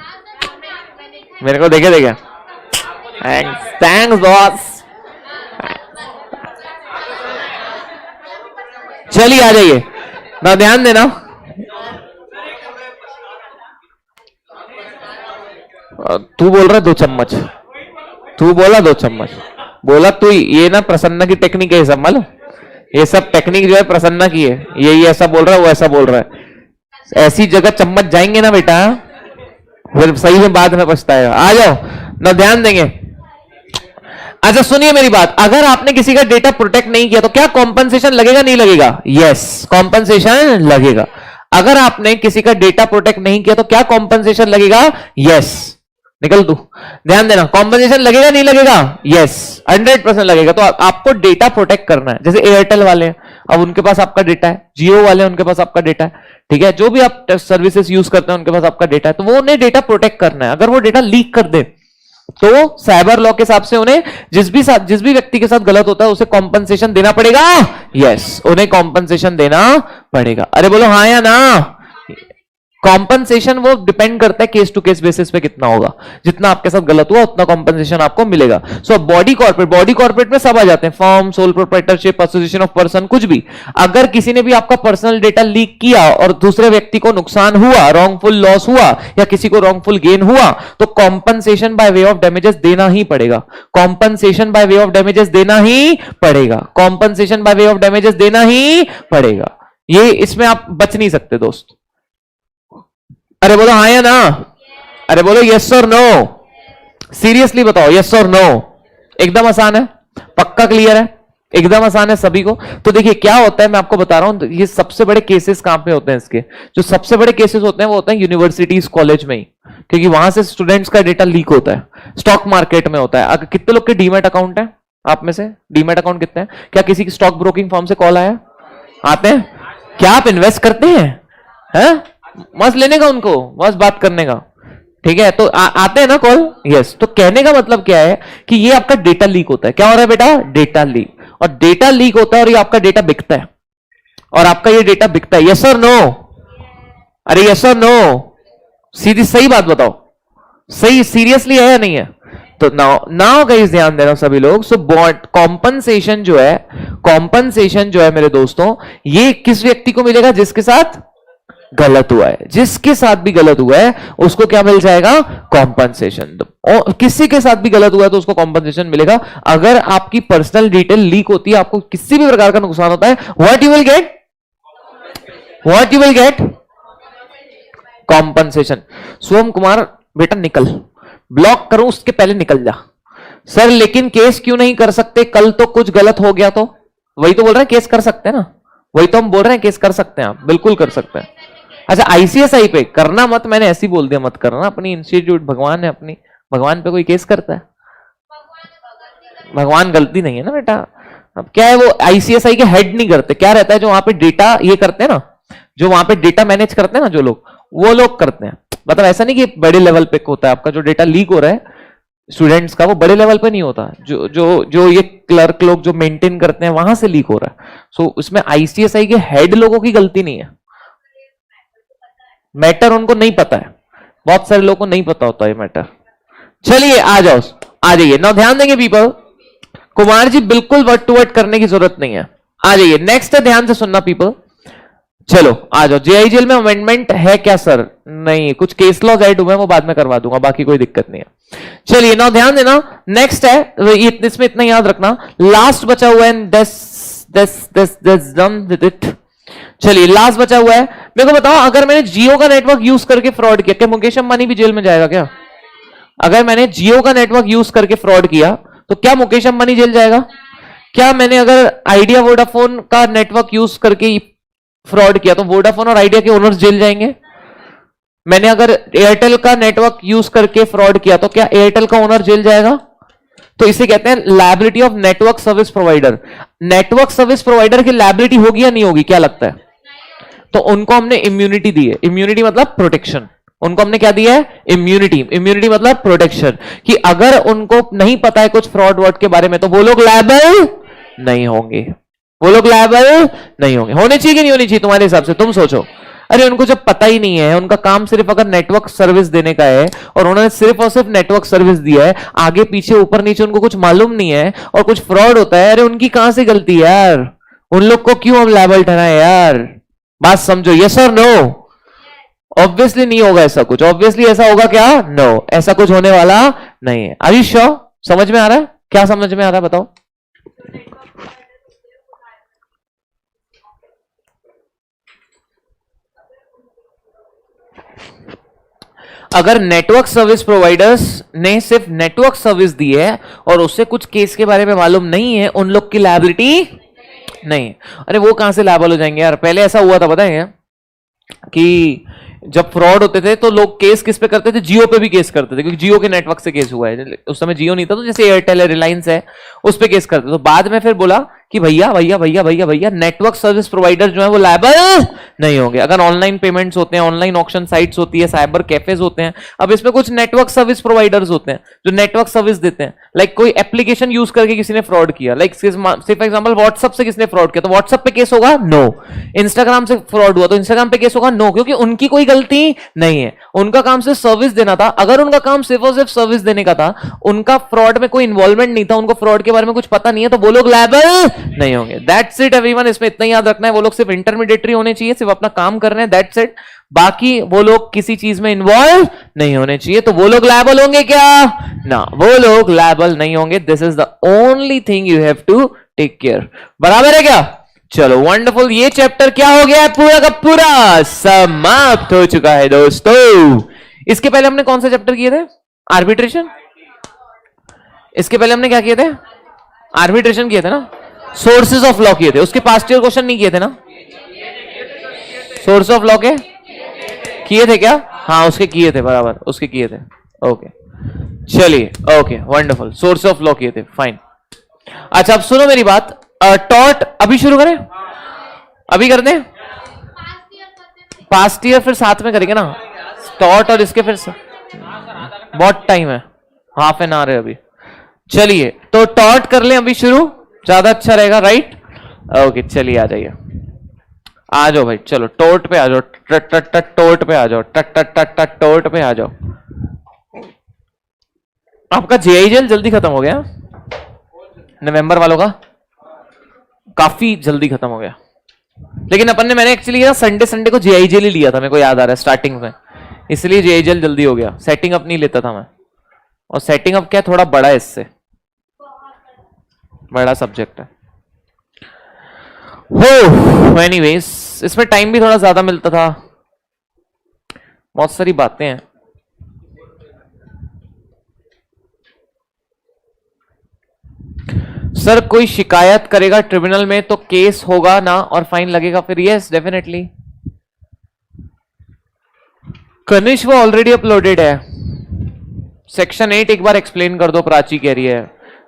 मेरे को देखे थे क्या? Thanks boss. चलिए आ जाइए ना, ध्यान देना। तू बोल रहा 2 चम्मच, तू बोला 2 चम्मच बोला तू। ये ना प्रसन्ना की टेक्निक है, सब मालूम? ये सब टेक्निक जो है प्रसन्ना की है। ये ऐसा बोल रहा है, वो ऐसा बोल रहा है। ऐसी जगह चम्मच जाएंगे ना बेटा, फिर सही में बाद में पछताएगा। आ जाओ ना, ध्यान देंगे। अच्छा सुनिए मेरी बात, अगर आपने किसी का डेटा प्रोटेक्ट नहीं किया तो क्या कॉम्पनसेशन लगेगा? नहीं लगेगा? यस, कॉम्पनसेशन लगेगा। अगर आपने किसी का डेटा प्रोटेक्ट नहीं किया तो क्या कॉम्पनसेशन लगेगा? यस। निकल तू, ध्यान देना, कॉम्पनसेशन लगेगा नहीं लगेगा? यस, 100% लगेगा। तो आपको डेटा प्रोटेक्ट करना है। जैसे एयरटेल वाले हैं, अब उनके पास आपका डेटा है, जियो वाले हैं, उनके पास आपका डेटा है, ठीक है? जो भी आप सर्विसेज यूज करते हैं उनके पास आपका डेटा है, तो वो उन्हें डेटा प्रोटेक्ट करना है। अगर वो डेटा लीक कर दे तो साइबर लॉ के हिसाब से उन्हें जिस भी व्यक्ति के साथ गलत होता है उसे कॉम्पनसेशन देना पड़ेगा। यस, उन्हें कॉम्पनसेशन देना पड़ेगा। अरे बोलो हाँ या ना? कॉम्पनसेशन वो डिपेंड करता है केस टू केस बेसिस पे कितना होगा। जितना आपके साथ गलत हुआ उतना कॉम्पनसेशन आपको मिलेगा। सो बॉडी कॉर्पोरेट में सब आ जाते हैं, firm, sole proprietorship, association of person, कुछ भी। अगर किसी ने भी आपका पर्सनल डेटा लीक किया और दूसरे व्यक्ति को नुकसान हुआ, रॉन्गफुल लॉस हुआ या किसी को रॉन्गफुल गेन हुआ, तो compensation by way of damages देना ही पड़ेगा। Compensation by way of damages देना ही पड़ेगा। Compensation by way of damages देना ही पड़ेगा। ये इसमें आप बच नहीं सकते दोस्त। अरे बोलो हाँ या ना? अरे बोलो यस और नो। सीरियसली बताओ, यस और नो। एकदम आसान है, पक्का क्लियर है, एकदम आसान है सभी को। तो देखिए क्या होता है, मैं आपको बता रहा हूं। ये सबसे बड़े केसेस कहां पे होते हैं इसके? जो सबसे बड़े केसेस होते हैं वो होते हैं यूनिवर्सिटीज, कॉलेज में ही, क्योंकि वहां से स्टूडेंट्स का डेटा लीक होता है। स्टॉक मार्केट में होता है। अगर कितने लोग के डीमैट अकाउंट है आप में से? डीमैट अकाउंट कितने हैं? क्या किसी की स्टॉक ब्रोकिंग फर्म से कॉल आया? आते हैं? क्या आप इन्वेस्ट करते हैं? हैं? मस्त लेने का उनको, बस बात करने का, ठीक है? तो आते हैं ना कॉल? यस। तो कहने का मतलब क्या है कि ये आपका डेटा लीक होता है। क्या हो रहा है बेटा? Data leak. और डेटा लीक होता है और ये आपका डेटा बिकता है, और आपका ये डेटा बिकता है। यस और नो? अरे यस और नो? सीधी सही बात बताओ, सही सीरियसली है या नहीं है? तो नाउ गाइस ध्यान देना सभी लोग। सो कॉम्पनसेशन जो है, कॉम्पनसेशन जो है मेरे दोस्तों, ये किस व्यक्ति को मिलेगा? जिसके साथ गलत हुआ है, जिसके साथ भी गलत हुआ है उसको क्या मिल जाएगा? कॉम्पनसेशन। और किसी के साथ भी गलत हुआ है तो उसको कॉम्पनसेशन मिलेगा। अगर आपकी पर्सनल डिटेल लीक होती है, आपको किसी भी प्रकार का नुकसान होता है, what you will get? What you will get? Compensation. Som Kumar बेटा निकल, ब्लॉक करूं उसके पहले निकल जा। सर लेकिन केस क्यों नहीं कर सकते? कल तो कुछ गलत हो गया तो? वही तो बोल रहे हैं केस कर सकते हैं ना, वही तो हम बोल रहे हैं केस कर सकते हैं, आप बिल्कुल कर सकते हैं। अच्छा आईसीएसआई पे करना मत, मैंने ऐसे ही बोल दिया मत करना। अपनी इंस्टीट्यूट भगवान है अपनी, भगवान पे कोई केस करता है? भगवान गलती नहीं है ना बेटा। अब क्या है, वो आईसीएसआई के हेड नहीं करते, क्या रहता है जो वहां पे डेटा ये करते हैं ना, जो वहां पे डेटा मैनेज करते हैं ना जो लोग, वो लोग करते हैं। मतलब ऐसा नहीं कि बड़े लेवल पे होता है आपका जो डेटा लीक हो रहा है स्टूडेंट्स का, वो बड़े लेवल पे नहीं होता। जो जो जो ये क्लर्क लोग जो मेंटेन करते हैं वहां से लीक हो रहा है। सो उसमें आईसीएसआई के हेड लोगों की गलती नहीं है। मैटर उनको नहीं पता है, बहुत सारे लोगों को नहीं पता होता है मैटर। चलिए आ जाओ, आ जाइए ना, ध्यान देंगे पीपल। कुमार जी बिल्कुल वर्ड टू वर्ड करने की जरूरत नहीं है, आ जाइए। नेक्स्ट है, ध्यान से सुनना पीपल। चलो आ जाओ। जेआईजेल में अमेंडमेंट है क्या सर? नहीं, कुछ केस लॉज ऐड हुए हैं, वो बाद में करवा दूंगा, बाकी कोई दिक्कत नहीं है। चलिए ना ध्यान देना। नेक्स्ट है, इसमें इतना याद रखना, लास्ट बचा हुआ है चलिए लास्ट बचा हुआ है। मेरे को बताओ, अगर मैंने जियो का नेटवर्क यूज करके फ्रॉड किया, क्या मुकेश अंबानी भी जेल में जाएगा क्या? अगर मैंने जियो का नेटवर्क यूज करके फ्रॉड किया तो क्या मुकेश अंबानी जेल जाएगा? क्या मैंने अगर आइडिया वोडाफोन का नेटवर्क यूज करके फ्रॉड किया तो वोडाफोन और आइडिया के ओनर्स जेल जाएंगे? मैंने अगर एयरटेल का नेटवर्क यूज करके फ्रॉड किया तो क्या एयरटेल का ओनर जेल जाएगा? तो इसे कहते हैं liability of network service provider. Network service provider की लायबिलिटी होगी या नहीं होगी, क्या लगता है? तो उनको हमने इम्यूनिटी दी है। इम्यूनिटी मतलब प्रोटेक्शन। उनको हमने क्या दिया है? इम्यूनिटी। इम्यूनिटी मतलब प्रोटेक्शन, कि अगर उनको नहीं पता है कुछ फ्रॉड वर्ड के बारे में तो वो लोग लायबल नहीं होंगे। वो लोग लायबल नहीं होंगे। होने चाहिए कि नहीं होनी चाहिए तुम्हारे हिसाब से? तुम सोचो। अरे उनको जब पता ही नहीं है, उनका काम सिर्फ अगर नेटवर्क सर्विस देने का है और उन्होंने सिर्फ और सिर्फ नेटवर्क सर्विस दिया है, आगे पीछे ऊपर नीचे उनको कुछ मालूम नहीं है और कुछ फ्रॉड होता है, अरे उनकी कहां से गलती है यार? उन लोग को क्यों हम लायबल ठहराएं यार? बात समझो, यस और नो? ऑब्वियसली नहीं होगा ऐसा कुछ। ऑब्वियसली ऐसा होगा क्या? नो, ऐसा कुछ होने वाला नहीं है। Are you sure? समझ में आ रहा है? क्या समझ में आ रहा है बताओ? अगर नेटवर्क सर्विस प्रोवाइडर्स ने सिर्फ नेटवर्क सर्विस दी है और उससे कुछ केस के बारे में मालूम नहीं है, उन लोग की लायबिलिटी नहीं। अरे वो कहां से लायबल हो जाएंगे यार? पहले ऐसा हुआ था, बताएंगे कि जब फ्रॉड होते थे तो लोग केस किस पे करते थे? जियो पे भी केस करते थे, क्योंकि जियो के नेटवर्क से केस हुआ है। उस समय जियो नहीं था, तो जैसे एयरटेल है, रिलायंस है, उस पे केस करते। तो बाद में फिर बोला कि भैया भैया भैया भैया भैया नेटवर्क सर्विस प्रोवाइडर जो है वो लायबल नहीं होंगे। अगर ऑनलाइन पेमेंट्स होते हैं, ऑनलाइन ऑक्शन साइट्स होती है, साइबर कैफेज होते हैं, अब इसमें कुछ नेटवर्क सर्विस प्रोवाइडर्स होते हैं जो नेटवर्क सर्विस देते हैं। लाइक कोई एप्लीकेशन यूज करके किसी ने फ्रॉड किया, लाइक फॉर एग्जांपल व्हाट्सएप से किसने फ्रॉड किया तो व्हाट्सएप पे केस होगा? नो। इंस्टाग्राम से फ्रॉड हुआ तो इंस्टाग्राम पे केस होगा? नो, क्योंकि उनकी कोई गलती नहीं है। उनका काम सिर्फ सर्विस देना था। अगर उनका काम सिर्फ और सिर्फ सर्विस देने का था, उनका फ्रॉड में कोई इन्वॉल्वमेंट नहीं था, उनको फ्रॉड के बारे में कुछ पता नहीं है, तो वो लोग लायबल नहीं होंगे। That's it everyone. इसमें इतना याद रखना है, वो लोग सिर्फ इंटरमीडिएटरी होने चाहिए, सिर्फ अपना काम कर रहे हैं, दैट्स इट। बाकी वो लोग किसी चीज में इन्वॉल्व नहीं होने चाहिए। तो वो लोग लायबल होंगे क्या? ना, वो लोग लायबल नहीं होंगे। This is the only thing you have to take care. बराबर है क्या? चलो वंडरफुल। ये चैप्टर क्या हो गया है? पूरा का पूरा समाप्त हो चुका है दोस्तों। इसके पहले हमने कौन सा चैप्टर किए थे? आर्बिट्रेशन। इसके पहले हमने क्या किए थे? आर्बिट्रेशन किए थे ना। सोर्सेज ऑफ लॉ किए थे। उसके पास्ट ईयर क्वेश्चन नहीं किए थे ना? सोर्स ऑफ लॉ के किए थे क्या? हाँ उसके किए थे, बराबर उसके किए थे। ओके चलिए, okay wonderful. Source of law किए थे, फाइन। अच्छा अब सुनो मेरी बात। टॉट अभी शुरू करें? अभी कर दें? पास्ट ईयर फिर साथ में करेंगे ना, टॉट और इसके फिर बहुत टाइम है, हाफ एन आवर है अभी। चलिए तो टॉट कर लें अभी शुरू, ज्यादा अच्छा रहेगा, राइट? ओके चलिए आ जाइए, आ जाओ भाई, चलो टोट पे आ जाओ, टोट पे आ जाओ, टोट पे आ जाओ। आपका जेआईजेल जल्दी खत्म हो गया, नवंबर वालों का काफी जल्दी खत्म हो गया। लेकिन अपन ने मैंने एक्चुअली ना संडे संडे को जेआईजेल ही लिया था, मेरे को याद आ रहा है स्टार्टिंग में, इसलिए जेआईजेल जल्दी हो गया। सेटिंग अप नहीं लेता था मैं, और सेटिंग अप क्या थोड़ा बड़ा है, इससे बड़ा सब्जेक्ट है। हो एनीवेज, इसमें टाइम भी थोड़ा ज्यादा मिलता था, बहुत सारी बातें हैं। सर कोई शिकायत करेगा ट्रिब्यूनल में तो केस होगा ना और फाइन लगेगा फिर? Yes definitely. कनिष्क वो ऑलरेडी अपलोडेड है। सेक्शन 8 एक बार एक्सप्लेन कर दो, प्राची कह रही है।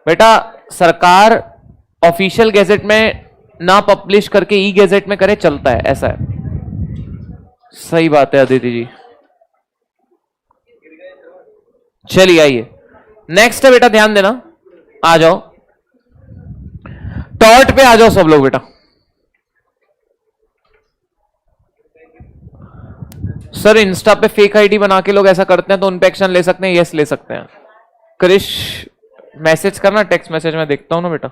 बेटा सरकार ऑफिशियल गैजेट में ना पब्लिश करके ई गैजेट में करे, चलता है, ऐसा है। सही बात है अदिति जी। चलिए आइए नेक्स्ट है बेटा, ध्यान देना, आ जाओ टॉट पे आ जाओ सब लोग बेटा। सर इंस्टा पे फेक आईडी बना के लोग ऐसा करते हैं तो उन पे एक्शन ले सकते हैं? यस ले सकते हैं। क्रिश मैसेज करना, टेक्स्ट मैसेज में देखता हूं ना बेटा,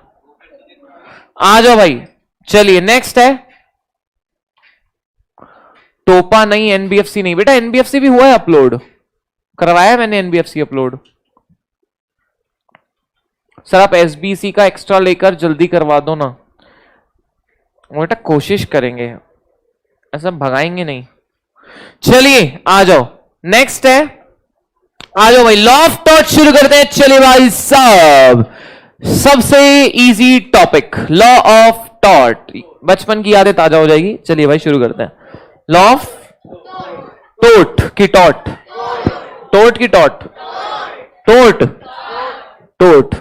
आ जाओ भाई। चलिए नेक्स्ट है टोपा नहीं, एनबीएफसी नहीं। बेटा एनबीएफसी भी हुआ है अपलोड, करवाया मैंने एनबीएफसी अपलोड। सर आप एसबीसी का एक्स्ट्रा लेकर जल्दी करवा दो ना। बेटा कोशिश करेंगे, ऐसा भगाएंगे नहीं। चलिए आ जाओ नेक्स्ट है, आ जाओ भाई, लॉ ऑफ टॉट शुरू करते हैं। चलिए भाई साहब, सबसे easy topic law of taught, बचपन की यादें ताजा हो जाएगी। चलिए भाई शुरू करते हैं। लॉ ऑफ टोट की टॉट, टोट की टॉट, टोट टोट।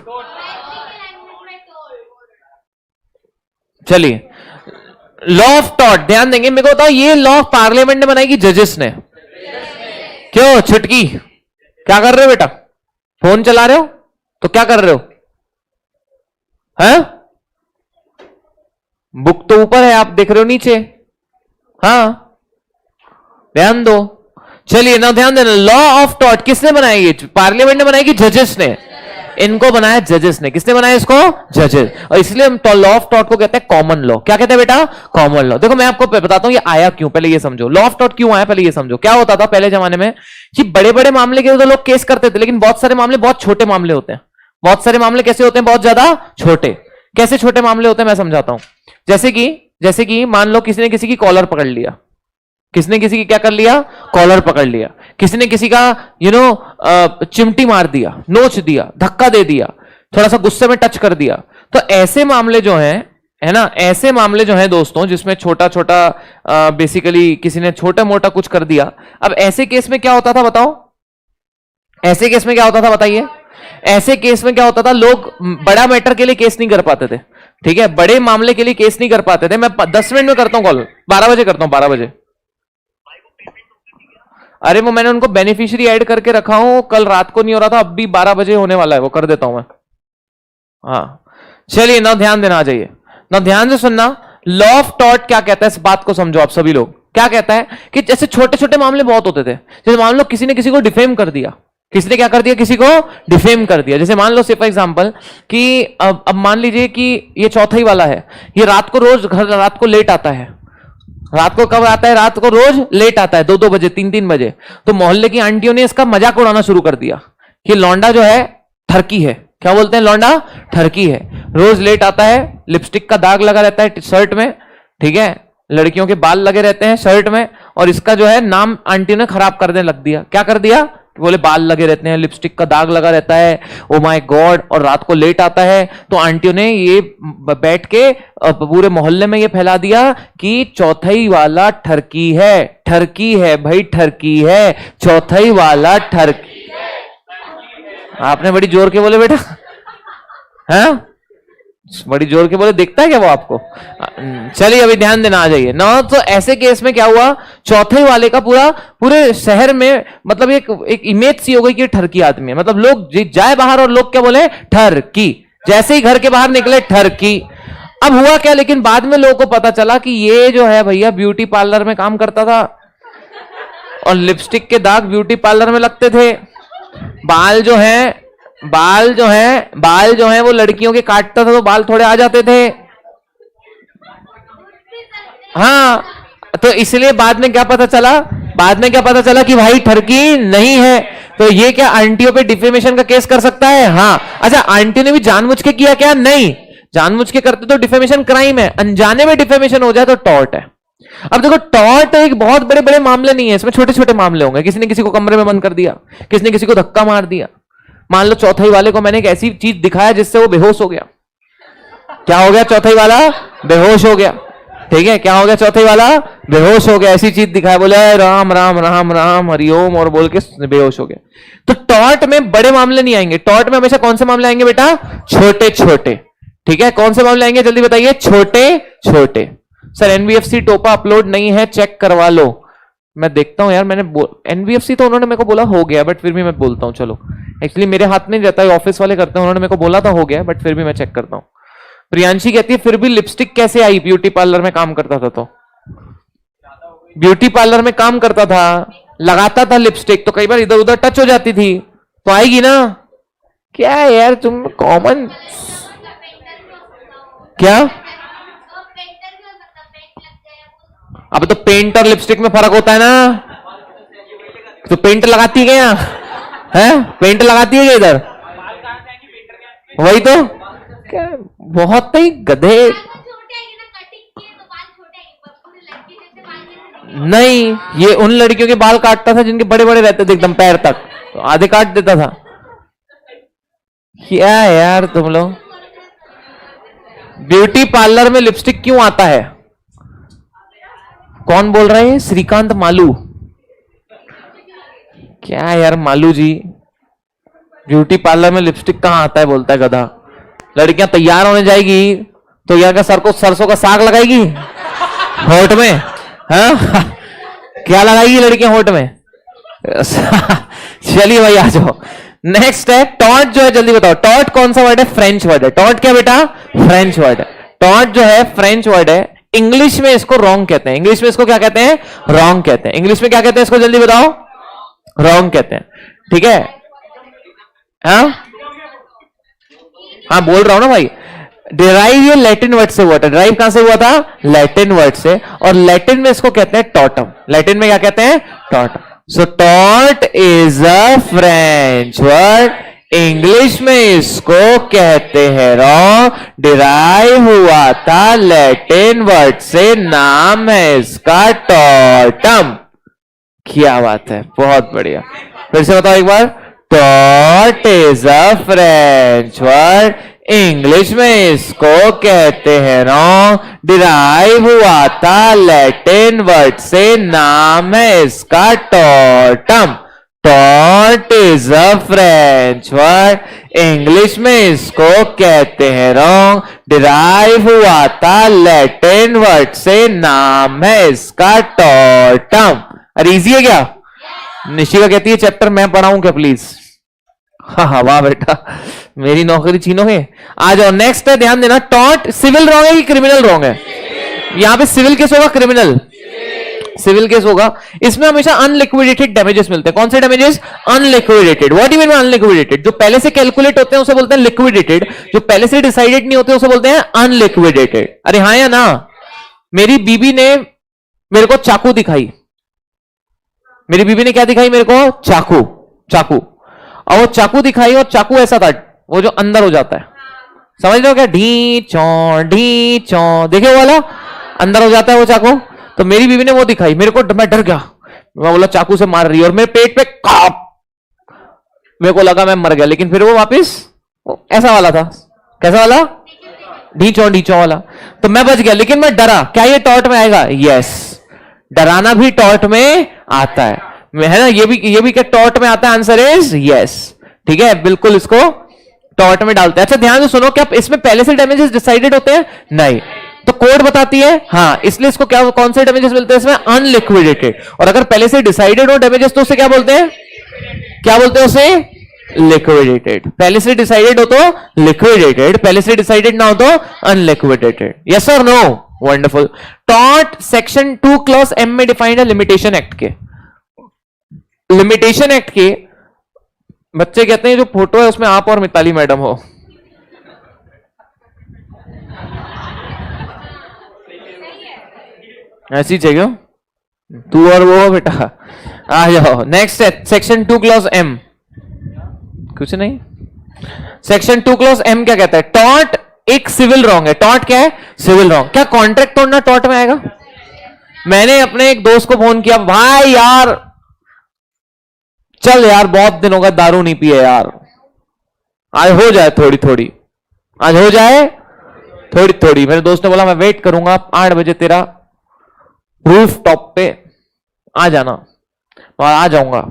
चलिए लॉ ऑफ टॉट ध्यान देंगे। मेरे को बताओ ये लॉ पार्लियामेंट ने बनाई कि जजेस ने? क्यों छुटकी, क्या कर रहे हो बेटा? फोन चला रहे हो तो क्या कर रहे हो? हैं? बुक तो ऊपर है, आप देख रहे हो नीचे। हाँ ध्यान दो। चलिए ना ध्यान देना, लॉ ऑफ टॉट किसने बनाई? ये पार्लियामेंट ने बनाई कि जजेस ने? इनको बनाया जजेस ने। किसने बनाया इसको? जजेस। और इसलिए हम लॉ ऑफ टॉट को कहते हैं कॉमन लॉ। क्या कहते हैं बेटा? Common law. देखो मैं आपको बताता हूं ये आया क्यों, पहले ये समझो। लॉ ऑफ टॉट क्यों आया पहले ये समझो। क्या होता था पहले जमाने में कि बड़े बड़े मामले के तो लोग केस करते थे, लेकिन बहुत सारे मामले बहुत छोटे मामले होते हैं। बहुत सारे मामले कैसे होते हैं? बहुत ज्यादा छोटे। कैसे छोटे मामले होते हैं मैं समझाता हूं। जैसे कि मान लो किसी ने किसी की कॉलर पकड़ लिया, किसने किसी की क्या कर लिया? कॉलर पकड़ लिया। किसी ने किसी का चिमटी मार दिया, नोच दिया, धक्का दे दिया, थोड़ा सा गुस्से में टच कर दिया। तो ऐसे मामले जो हैं, है ना, ऐसे मामले जो हैं दोस्तों, जिसमें छोटा छोटा बेसिकली किसी ने छोटा मोटा कुछ कर दिया। अब ऐसे केस में क्या होता था बताओ? ऐसे केस में क्या होता था बताइए? ऐसे केस में क्या होता था? लोग बड़ा मैटर के लिए केस नहीं कर पाते थे, ठीक है, बड़े मामले के लिए केस नहीं कर पाते थे। मैं 10 मिनट में करता हूं कॉल, 12 बजे करता हूं, 12 बजे। अरे वो मैंने उनको बेनिफिशियरी ऐड करके रखा हूं, कल रात को नहीं हो रहा था, अब भी 12 बजे होने वाला है, वो कर देता हूं मैं। हाँ चलिए ना ध्यान देना, आ जाइए ना, ध्यान से सुनना। लॉ ऑफ टॉट क्या कहता है, इस बात को समझो आप सभी लोग। क्या कहता है कि जैसे छोटे छोटे मामले बहुत होते थे, जैसे मान लो किसी ने किसी को डिफेम कर दिया। किसने क्या कर दिया? किसी को डिफेम कर दिया। जैसे मान लो से फॉर एग्जांपल कि अब मान लीजिए कि ये चौथाई वाला है, ये रात को रोज घर रात को लेट आता है। रात को कब आता है? रात को रोज लेट आता है, 2-2 बजे, 3-3 बजे। तो मोहल्ले की आंटियों ने इसका मजाक उड़ाना शुरू कर दिया कि लौंडा जो है ठरकी है। क्या बोलते हैं? लौंडा ठरकी है, रोज लेट आता है, लिपस्टिक का दाग लगा रहता है शर्ट में, ठीक है, लड़कियों के बाल लगे रहते हैं शर्ट में, और इसका जो है नाम आंटियों ने खराब करने लग दिया। क्या कर दिया? बोले बाल लगे रहते हैं, लिपस्टिक का दाग लगा रहता है, ओ माय गॉड, और रात को लेट आता है। तो आंटियों ने ये बैठ के पूरे मोहल्ले में ये फैला दिया कि चौथाई वाला ठरकी है। ठरकी है भाई, ठरकी है, चौथाई वाला ठरकी। आपने बड़ी जोर के बोले बेटा, हैं? बड़ी जोर के बोले, दिखता है क्या वो आपको? चलिए अभी ध्यान देना, आ जाइए ना। तो ऐसे केस में क्या हुआ? चौथे वाले का पूरे शहर में मतलब एक इमेज सी हो गई कि ठरकी आदमी है। मतलब लोग जाए बाहर और लोग क्या बोले? ठरकी। जैसे ही घर के बाहर निकले, ठरकी। अब हुआ क्या, लेकिन बाद में लोगों को पता चला कि ये जो है भैया ब्यूटी पार्लर में काम करता था, और लिपस्टिक के दाग ब्यूटी पार्लर में लगते थे। बाल जो है वो लड़कियों के काटता था तो बाल थोड़े आ जाते थे। हाँ, तो इसलिए बाद में क्या पता चला, बाद में क्या पता चला कि भाई ठरकी नहीं है, तो ये क्या आंटियों पे डिफेमेशन का केस कर सकता है? हाँ। अच्छा, आंटी ने भी जानबूझ के किया क्या? नहीं, जानबूझ के करते तो डिफेमेशन क्राइम है, अनजाने में डिफेमेशन हो जाए तो टॉर्ट है। अब देखो, टॉर्ट एक बहुत बड़े बड़े मामले नहीं है, इसमें छोटे छोटे मामले होंगे। किसी ने किसी को कमरे में बंद कर दिया, किसी ने किसी को धक्का मार दिया, मान लो चौथाई वाले को मैंने एक ऐसी चीज दिखाया जिससे वो बेहोश हो गया। क्या हो गया? चौथाई वाला बेहोश हो गया। ठीक है, क्या हो गया? चौथाई वाला बेहोश हो गया, ऐसी चीज दिखाया, बोले राम राम राम राम हरिओम और बोल के बेहोश हो गया। तो टॉर्ट में बड़े मामले नहीं आएंगे, टॉर्ट में हमेशा कौन से मामले आएंगे बेटा? छोटे छोटे। ठीक है, कौन से मामले आएंगे जल्दी बताइए? छोटे छोटे। सर एनबीएफसी टोपा अपलोड नहीं है, चेक करवा लो। मैं देखता हूं यार, मैंने एनबीएफसी तो उन्होंने मेरे को बोला हो गया, बट फिर भी मैं बोलता हूं, चलो एक्चुअली मेरे हाथ में रहता है, ऑफिस वाले करते हैं, उन्होंने मेरे को बोला था हो गया, बट फिर भी मैं चेक करता हूं। प्रियांशी कहती है फिर भी लिपस्टिक कैसे आई? ब्यूटी पार्लर में काम करता था, तो ब्यूटी पार्लर में काम करता था, लगाता था लिपस्टिक, तो कई बार इधर उधर टच हो जाती थी, तो आएगी ना। क्या है यार तुम कॉमन, क्या? अब तो पेंट और लिपस्टिक में फर्क होता है ना, तो पेंट लगाती है क्या? है पेंट लगाती है क्या इधर? वही तो क्या, बहुत ही गधे। नहीं, ये उन लड़कियों के बाल काटता था जिनके बड़े बड़े रहते थे एकदम पैर तक, तो आधे काट देता था। क्या यार तुम लोग, ब्यूटी पार्लर में लिपस्टिक क्यों आता है? कौन बोल रहे हैं? श्रीकांत मालू। क्या यार मालू जी, ब्यूटी पार्लर में लिपस्टिक कहां आता है बोलता है गधा। लड़कियां तैयार होने जाएगी तो यार का सर को सरसों का साग लगाएगी होठ में? हाँ क्या लगाएगी लड़कियां होठ में? चलिए भाई आ जाओ। नेक्स्ट है टॉर्ट, जो है जल्दी बताओ, टॉर्ट कौन सा वर्ड है? फ्रेंच वर्ड है। टॉर्ट क्या बेटा? फ्रेंच वर्ड है। टॉर्ट जो है फ्रेंच वर्ड है, इंग्लिश में इसको रॉन्ग कहते हैं। इंग्लिश में इसको क्या कहते हैं? रॉन्ग कहते हैं। इंग्लिश में क्या कहते हैं इसको? जल्दी बताओ। रॉन्ग कहते हैं। ठीक है, हाँ हाँ बोल रहा हूं ना भाई। डिराइव ये लैटिन वर्ड से हुआ था। डिराइव कहां से हुआ था? लैटिन वर्ड से, और लैटिन में इसको कहते हैं टॉटम। लैटिन में क्या कहते हैं? Tatum. So taught is a French word, English में इसको कहते हैं रॉन्ग। डिराइव हुआ था लैटिन वर्ड से, नाम है इसका टॉटम। क्या बात है, बहुत बढ़िया। फिर से बताओ एक बार। टॉट is a French word, English में इसको कहते हैं रॉन्ग। डिराइव हुआ था लैटिन वर्ड से, नाम है इसका Tatum. Taught is a French word, English में इसको कहते हैं रॉन्ग। डिराइव हुआ था लैटिन वर्ड से, नाम है इसका टॉटम। अरे इजी है क्या? निशिका कहती है चैप्टर मैं पढ़ाऊं क्या प्लीज? हाँ हाँ वाह बेटा, मेरी नौकरी छीनोगे। आ जाओ। नेक्स्ट है, ध्यान देना, टॉर्ट सिविल रॉन्ग है कि क्रिमिनल रॉन्ग है? यहां पे सिविल केस होगा, क्रिमिनल सिविल केस होगा। इसमें हमेशा अनलिक्विडेटेड डैमेजेस मिलते हैं। कौन से damages? Unliquidated. What do you mean by unliquidated? जो पहले से कैलकुलेट होते हैं उसे बोलते हैं लिक्विडेटेड, जो पहले से डिसाइडेड नहीं होते उसे बोलते हैं अनलिक्विडेटेड। अरे हाँ या ना? मेरी बीबी ने मेरे को चाकू दिखाई, मेरी बीबी ने क्या दिखाई मेरे को? चाकू। चाकू, और वो चाकू दिखाई, और चाकू ऐसा था वो जो अंदर हो जाता है, समझ लो क्या? ढी चौ, देखे वो वाला अंदर हो जाता है वो चाकू। तो मेरी बीबी ने वो दिखाई मेरे को, मैं डर गया, मैं बोला चाकू से मार रही है, और मेरे पेट पे काप, मेरे को लगा मैं मर गया, लेकिन फिर वो वापिस ऐसा वाला था। कैसा वाला? ढी चौ वाला। तो मैं बच गया, लेकिन मैं डरा। क्या ये टॉर्ट में आएगा? यस, डराना भी टॉर्ट में आता है ना? ये भी क्या टॉर्ट में आता है? Answer is yes. ठीक है, बिल्कुल इसको टॉर्ट में डालते हैं। अच्छा ध्यान से सुनो, क्या इसमें पहले से डैमेजेस डिसाइडेड होते हैं? नहीं, तो कोड बताती है हाँ, इसलिए इसको क्या, कौन से डैमेजेस मिलते हैं इसमें? अनलिक्विडेटेड। और अगर पहले से डिसाइडेड हो डैमेजेस तो उसे क्या बोलते हैं? क्या बोलते हैं उसे? लिक्विडेटेड। पहले से डिसाइडेड हो तो लिक्विडेटेड, पहले से डिसाइडेड ना हो तो अनलिक्विडेटेड। यस और no? Wonderful. Tort section 2 clause M में डिफाइंड है लिमिटेशन एक्ट के। लिमिटेशन एक्ट के बच्चे कहते हैं जो फोटो है उसमें आप और मिताली मैडम हो। ऐसी चाहिए तू और वो बेटा। आ जाओ नेक्स्ट है सेक्शन 2 क्लॉज एम। कुछ नहीं, सेक्शन 2 क्लॉज एम क्या कहता है? टॉर्ट एक सिविल रॉन्ग है। टॉर्ट क्या है? Civil wrong. क्या कॉन्ट्रैक्ट तोड़ना टॉर्ट में आएगा? मैंने अपने एक दोस्त को फोन किया, भाई यार चल यार बहुत दिन होगा दारू नहीं पिए यार, आज हो जाए थोड़ी थोड़ी, आज हो जाए थोड़ी थोड़ी। मेरे दोस्त ने बोला मैं वेट करूंगा 8 बजे तेरा रूफ टॉप पे आ जाना, और आ जाऊंगा।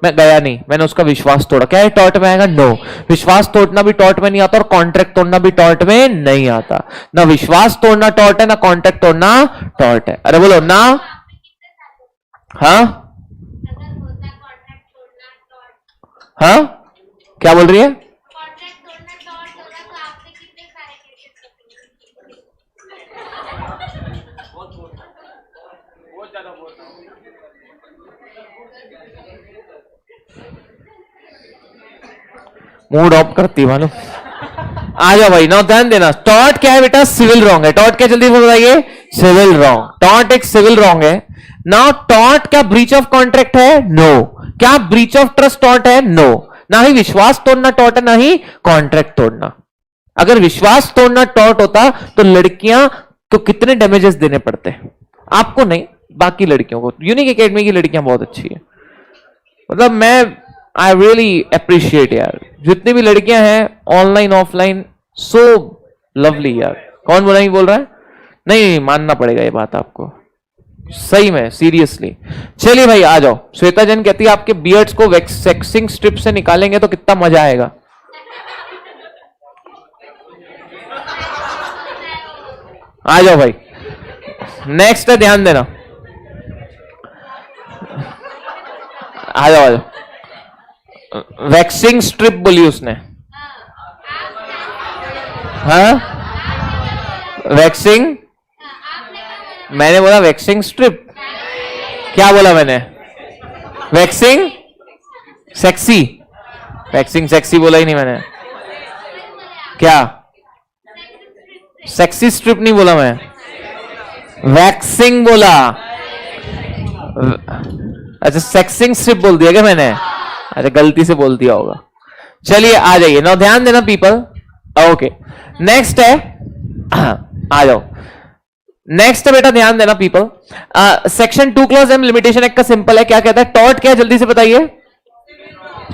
मैं गया नहीं, मैंने उसका विश्वास तोड़ा। क्या है टॉर्ट में आएगा? नो। विश्वास तोड़ना भी टॉर्ट में नहीं आता और कॉन्ट्रैक्ट तोड़ना भी टॉर्ट में नहीं आता। ना विश्वास तोड़ना टॉर्ट है, ना कॉन्ट्रैक्ट तोड़ना टॉर्ट है। अरे बोलो ना। हाँ हाँ क्या बोल रही है? मूड ऑफ करती मालूम। आ जाओ भाई, ना ध्यान देना। टॉर्ट क्या है बेटा? सिविल रॉन्ग है। टॉर्ट क्या जल्दी से बताइए? Civil wrong. टॉर्ट एक सिविल रॉन्ग है। ना टॉर्ट क्या ब्रीच ऑफ कॉन्ट्रैक्ट है? नो। क्या ब्रीच ऑफ ट्रस्ट टॉर्ट है? नो। ना ही विश्वास तोड़ना टॉर्ट है, ना ही कॉन्ट्रैक्ट तोड़ना। अगर विश्वास तोड़ना टॉर्ट होता तो लड़कियां को कितने डैमेजेस देने पड़ते? आपको नहीं, बाकी लड़कियों को। यूनिक एकेडमी की लड़कियां बहुत अच्छी है, मतलब मैं आई रियली अप्रिशिएट यार, जितनी भी लड़कियां हैं ऑनलाइन ऑफलाइन, सो लवली यार। कौन बोला नहीं बोल रहा है? नहीं मानना पड़ेगा ये बात आपको, सही में सीरियसली। चलिए भाई आ जाओ। श्वेता जैन कहती है आपके बियर्ड्स को वैक्सिंग स्ट्रिप से निकालेंगे तो कितना मजा आएगा। आ जाओ भाई, नेक्स्ट है, ध्यान देना। आ जाओ आ जाओ। वैक्सिंग स्ट्रिप बोली उसने। हाँ वैक्सिंग, मैंने बोला वैक्सिंग स्ट्रिप। क्या बोला मैंने? Waxing sexy. वैक्सिंग सेक्सी बोला ही नहीं मैंने। क्या? सेक्सी स्ट्रिप नहीं बोला मैं, वैक्सिंग बोला। अच्छा सेक्सिंग स्ट्रिप बोल दिया क्या मैंने? अच्छा गलती से बोल दिया होगा। चलिए आ जाइए ना, ध्यान देना पीपल। ओके नेक्स्ट है, आ जाओ। नेक्स्ट है बेटा, ध्यान देना people. Section 2 clause M limitation act का सिंपल है। क्या कहता है? टॉर्ट क्या है? जल्दी से बताइए।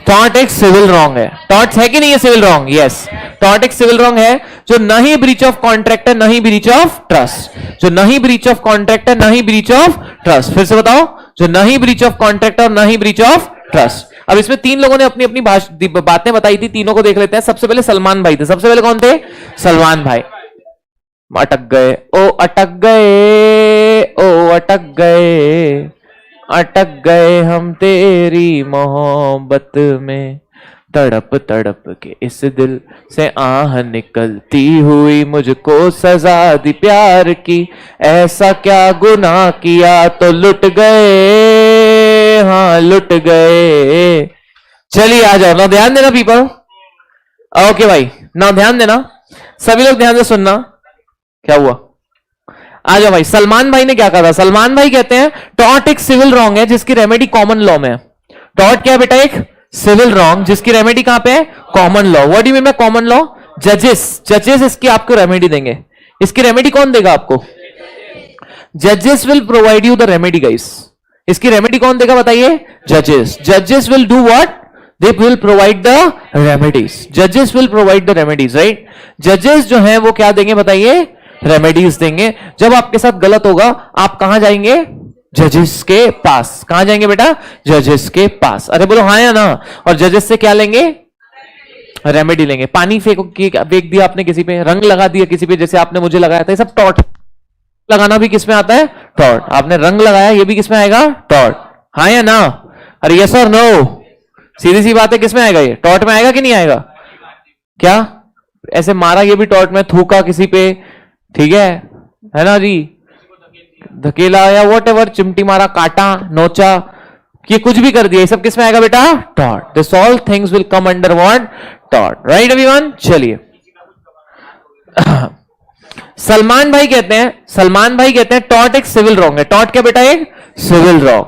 टॉर्ट एक सिविल रॉन्ग है। टॉर्ट है कि नहीं है सिविल रॉन्ग? यस, टॉर्ट एक सिविल रॉन्ग है जो नहीं ब्रीच ऑफ कॉन्ट्रैक्ट है, नहीं ब्रीच ऑफ ट्रस्ट। जो नहीं ब्रीच ऑफ कॉन्ट्रैक्ट है, नहीं ब्रीच ऑफ ट्रस्ट। फिर से बताओ, जो नहीं ब्रीच ऑफ कॉन्ट्रैक्ट और नहीं ब्रीच ऑफ ट्रस्ट। अब इसमें 3 लोगों ने अपनी अपनी बातें बताई थी, तीनों को देख लेते हैं। सबसे पहले सलमान भाई थे। सबसे पहले कौन थे? सलमान भाई। अटक गए ओ अटक गए, ओ अटक गए, अटक गए हम तेरी मोहब्बत में, तड़प तड़प के इस दिल से आह निकलती हुई, मुझको सजा दी प्यार की, ऐसा क्या गुनाह किया तो लुट गए, हाँ लुट गए। चलिए आ जाओ ना, ध्यान देना पीपल। ओके भाई ना ध्यान देना, सभी लोग ध्यान से सुनना। क्या हुआ? आ जाओ भाई। सलमान भाई ने क्या कहा था? सलमान भाई कहते हैं टॉर्ट एक सिविल रॉन्ग है जिसकी रेमेडी कॉमन लॉ में है। टॉर्ट क्या है बेटा? एक सिविल रॉन्ग जिसकी रेमेडी कहां पे है? Common law. What do you mean by common law? जजेस इसकी आपको रेमेडी देंगे। इसकी रेमेडी कौन देगा आपको? जजेस will provide you the remedy guys. इसकी रेमेडी कौन देगा बताइए? जजेस। जजेस will do what? They will provide the remedies. Judges will provide the remedies, right? Judges जो हैं वो क्या देंगे बताइए? रेमेडीज देंगे। जब आपके साथ गलत होगा आप कहां जाएंगे? जजेस के पास। कहां जाएंगे बेटा? जजेस के पास। अरे बोलो हाँ या ना। और जजेस से क्या लेंगे? रेमेडी लेंगे। पानी फेंक दिया आपने किसी पे, रंग लगा दिया किसी पे, जैसे आपने मुझे लगाया था, ये सब टॉर्ट। लगाना भी किस में आता है? टॉर्ट। आपने रंग लगाया, ये भी किस में आएगा? टॉर्ट। हाँ या ना? अरे यस और नो? सीधी सी बात है, किस में आएगा? ये टॉर्ट में आएगा कि नहीं आएगा? क्या ऐसे मारा, ये भी टॉर्ट में, थूका किसी पे, ठीक है ना जी, धकेला या वॉट एवर, चिमटी मारा, काटा, नोचा, ये कुछ भी कर दिया, ये सब किस में आएगा बेटा? Tort. This all things will come under what? Tort. Right everyone. चलिए सलमान भाई कहते हैं टॉट एक सिविल रॉन्ग है। टॉट क्या बेटा? एक सिविल रॉन्ग,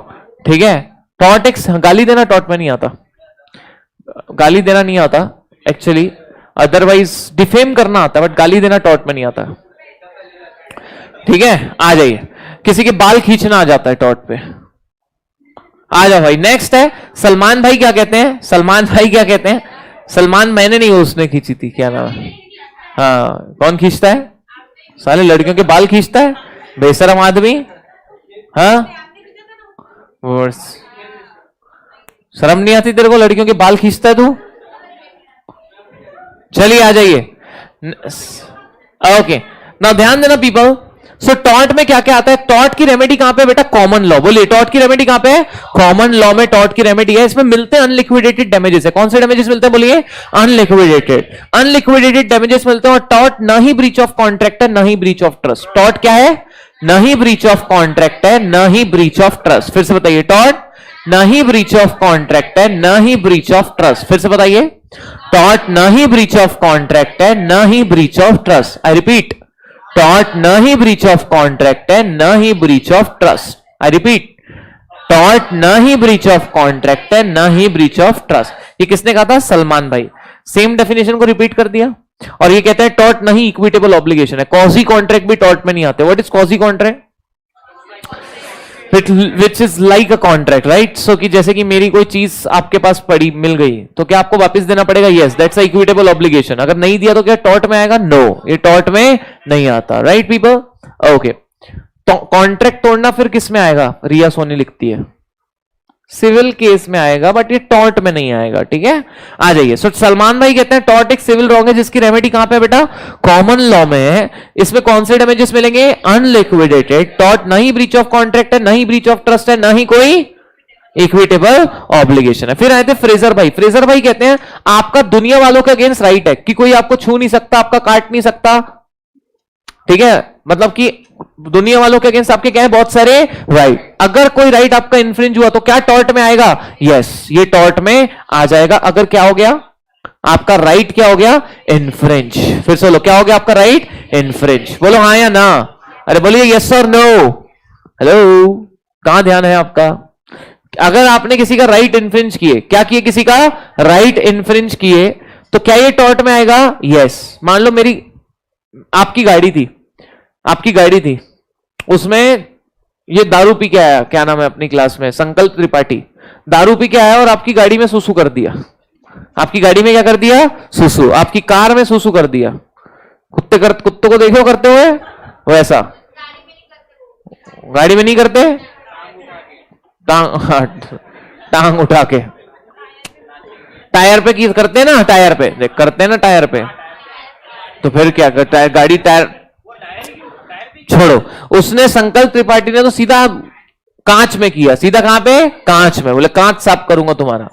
ठीक है। टॉट एक, गाली देना टॉट में नहीं आता, गाली देना नहीं आता एक्चुअली, अदरवाइज डिफेम करना आता, बट गाली देना टॉट में नहीं आता, ठीक है। आ जाइए, किसी के बाल खींचना आ जाता है टॉट पे। आ जाओ भाई, नेक्स्ट है सलमान भाई क्या कहते हैं? सलमान मैंने नहीं, उसने खींची थी, क्या नाम है? हाँ, कौन खींचता है? साले लड़कियों के बाल खींचता है, बेशरम आदमी। हाँ, शर्म नहीं आती तेरे को? लड़कियों के बाल खींचता है तू? चलिए आ जाइए, ओके। ना ध्यान देना पीपल, सो टॉट में क्या क्या आता है? टॉट की रेमेडी कहां पे बेटा? Common law. बोलिए, टॉट की रेमेडी कहां पे है? कॉमन लॉ में टॉट की रेमेडी है। इसमें मिलते हैं अनलिक्विडेटेड डैमेजेस है। कौन से डैमेजेस मिलते हैं? बोलिए, अनलिक्विडेटेड डैमेजेस मिलते हैं। और टॉट ना ही ब्रीच ऑफ कॉन्ट्रैक्ट है, ना ही ब्रीच ऑफ ट्रस्ट। टॉट क्या है? ना ही ब्रीच ऑफ कॉन्ट्रैक्ट है, ना ही ब्रीच ऑफ ट्रस्ट। फिर से बताइए, टॉट ना ही ब्रीच ऑफ कॉन्ट्रैक्ट है, ना ही ब्रीच ऑफ ट्रस्ट। फिर से बताइए, टॉट ना ही ब्रीच ऑफ कॉन्ट्रैक्ट है, ना ही breach of trust. I repeat, टॉट न ही ब्रीच ऑफ कॉन्ट्रैक्ट है, न ही breach of trust. I repeat, टॉट न ही ब्रीच ऑफ कॉन्ट्रैक्ट है, न ही ब्रीच ऑफ ट्रस्ट। ये किसने कहा था? सलमान भाई। सेम डेफिनेशन को रिपीट कर दिया। और ये कहते हैं टॉट नहीं इक्विटेबल ऑब्लिगेशन है। कॉजी कॉन्ट्रैक्ट भी टॉट में नहीं आते। What is quasi contract? Which is like a contract, right? So कि जैसे कि मेरी कोई चीज आपके पास पड़ी, मिल गई, तो क्या आपको वापस देना पड़ेगा? Yes, that's a equitable obligation. अगर नहीं दिया तो क्या टॉट में आएगा? नो, ये टॉट में नहीं आता, राइट पीपल? ओके, तो कॉन्ट्रैक्ट तोड़ना फिर किस में आएगा? रिया सोनी लिखती है सिविल केस में आएगा, बट ये टॉर्ट में नहीं आएगा, ठीक है। आ जाइए, सो सलमान भाई कहते हैं टॉर्ट एक सिविल रॉन्ग है जिसकी रेमेडी कहां पे है बेटा? कॉमन लॉ में है। इसमें कौन से डैमेजेस मिलेंगे? अनलिक्विडेटेड। टॉर्ट नहीं ब्रीच ऑफ कॉन्ट्रैक्ट है, नहीं ब्रीच ऑफ ट्रस्ट है, नहीं कोई इक्विटेबल ऑब्लिगेशन है। फिर आए थे फ्रेजर भाई। फ्रेजर भाई कहते हैं आपका दुनिया वालों के अगेंस्ट राइट है कि कोई आपको छू नहीं सकता, आपका काट नहीं सकता, ठीक है। मतलब कि दुनिया वालों के अगेंस्ट आपके क्या है? बहुत सारे राइट। अगर कोई राइट आपका इन्फ्रिंज हुआ तो क्या टॉर्ट में आएगा? यस, ये टॉर्ट में आ जाएगा। अगर क्या हो गया? आपका राइट क्या हो गया? इन्फ्रिंज। फिर से लो, क्या हो गया आपका राइट? इन्फ्रिंज। बोलो हाँ या ना? अरे बोलिए यस और नो। हेलो, कहां ध्यान है आपका? अगर आपने किसी का राइट इन्फ्रिंज किए, क्या किए? किसी का राइट इन्फ्रिंज किए, तो क्या ये टॉर्ट में आएगा? यस। मान लो मेरी आपकी गाड़ी थी, उसमें ये दारू पी के आया, क्या नाम है अपनी क्लास में? संकल्प त्रिपाठी। दारू पी के आया और आपकी गाड़ी में सुसु कर दिया। आपकी गाड़ी में क्या कर दिया? सुसु। आपकी कार में सुसु कर दिया। कुत्तों को देखो करते हुए, वैसा गाड़ी में नहीं करते, टांग उठा के टायर पे की करते हैं ना, टायर पे देख करते हैं ना, टायर पे। तो फिर क्या करता है? गाड़ी टायर छोड़ो, उसने संकल्प त्रिपाठी ने तो सीधा कांच में किया। सीधा कहां पे? कांच में। बोले कांच साफ करूंगा तुम्हारा।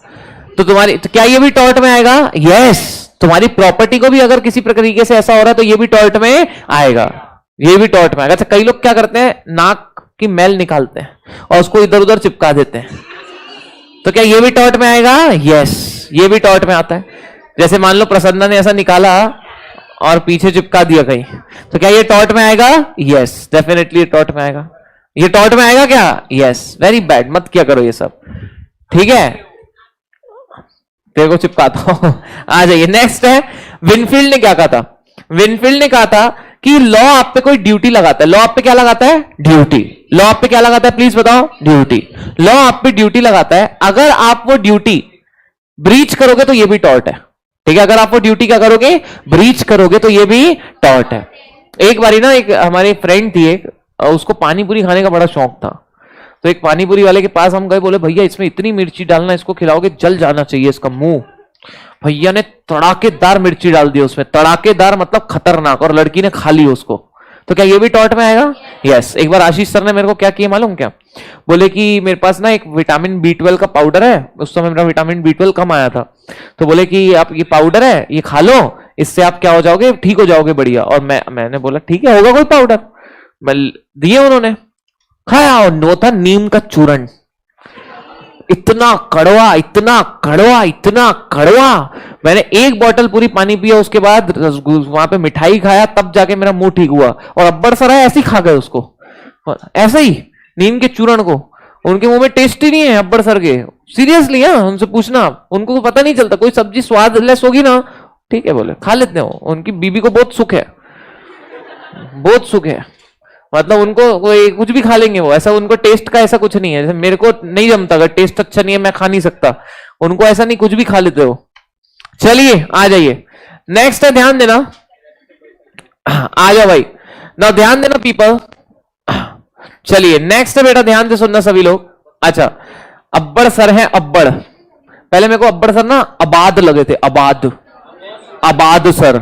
तो क्या ये भी टॉर्ट में आएगा? यस। तुम्हारी प्रॉपर्टी को भी अगर किसी तरीके से ऐसा हो रहा है तो ये भी टॉर्ट में आएगा, ये भी टॉर्ट में आएगा। अच्छा, कई लोग क्या करते हैं? नाक की मैल निकालते हैं और उसको इधर उधर चिपका देते हैं, तो क्या ये भी टॉर्ट में आएगा? यस, ये भी टॉर्ट में आता है। जैसे मान लो प्रसन्ना ने ऐसा निकाला और पीछे चिपका दिया कहीं, तो क्या ये टॉर्ट में आएगा? यस, डेफिनेटली टॉर्ट में आएगा। ये टॉर्ट में आएगा क्या? यस। वेरी बैड, मत क्या करो ये सब, ठीक है। तेरे को चिपकाता हूं। आ जाइए, नेक्स्ट है विनफील्ड ने क्या कहा था? विनफील्ड ने कहा था कि लॉ आप पे कोई ड्यूटी लगाता है। लॉ आप पे क्या लगाता है? ड्यूटी। लॉ आप पे क्या लगाता है? प्लीज बताओ। ड्यूटी। लॉ आप पे ड्यूटी लगाता है। अगर आप वो ड्यूटी ब्रीच करोगे तो ये भी टॉर्ट है, ठीक है। अगर आप वो ड्यूटी क्या करोगे? ब्रीच करोगे तो ये भी टॉर्ट है। एक बारी ना, एक हमारी फ्रेंड थी, एक उसको पानी पूरी खाने का बड़ा शौक था। तो एक पानी पूरी वाले के पास हम गए, बोले भैया इसमें इतनी मिर्ची डालना, इसको खिलाओगे जल जाना चाहिए इसका मुंह। भैया ने तड़ाकेदार मिर्ची डाल दी उसमें, तड़ाकेदार मतलब खतरनाक, और लड़की ने खा ली उसको। तो क्या ये भी टॉर्ट में आएगा? यस। एक बार आशीष सर ने मेरे को क्या किया मालूम क्या? बोले कि मेरे पास ना एक विटामिन B12 का पाउडर है, उस समय मेरा विटामिन B12 कम आया था, तो बोले कि आप ये पाउडर है, ये खा लो, इससे आप क्या हो जाओगे? ठीक हो जाओगे, बढ़िया। और मैंने बोला ठीक है, होगा कोई पाउडर। मैं दिए, उन्होंने खाया, और नो था नीम का चूर्ण। इतना कड़वा, इतना कड़वा, इतना कड़वा। मैंने एक बोतल पूरी पानी पिया, उसके बाद वहां पे मिठाई खाया, तब जाके मेरा मुंह ठीक हुआ। और अब्बर सर ऐसे ही खा गए उसको, ऐसे ही नीम के चूर्ण को। उनके मुंह में टेस्ट ही नहीं है अब्बर सर के, सीरियसली। हाँ, उनसे पूछना, उनको पता नहीं चलता। कोई सब्जी स्वादलेस होगी ना, ठीक है बोले, खा लेते हो। उनकी बीबी को बहुत सुख है, बहुत सुख है। मतलब उनको कोई कुछ भी खा लेंगे वो, ऐसा उनको टेस्ट का ऐसा कुछ नहीं है। जैसे मेरे को नहीं जमता, अगर टेस्ट अच्छा नहीं है मैं खा नहीं सकता, उनको ऐसा नहीं, कुछ भी खा लेते हो। चलिए आ जाइए, नेक्स्ट है, ध्यान देना। आ जाओ भाई ना, ध्यान देना पीपल। चलिए नेक्स्ट है बेटा, ध्यान से सुनना सभी लोग। अच्छा, अब्बर सर है, अब्बर। पहले मेरे को अब्बर सर ना आबाद लगे थे, आबाद, आबाद सर।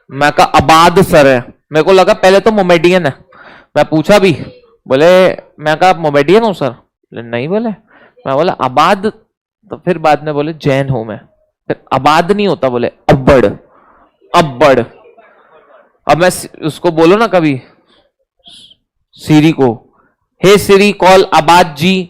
मैं कहा आबाद सर है, मेरे को लगा पहले तो मोमेडियन है। मैं पूछा भी, बोले, मैं कहा मोमेडियन हूं सर? बोले नहीं। बोले, मैं बोला आबाद, तो फिर बाद में बोले जैन हूं मैं। फिर आबाद नहीं होता, बोले अब्बड़, अब्बड़। अब मैं उसको बोलो ना कभी सीरी को, हे सीरी कॉल आबाद जी,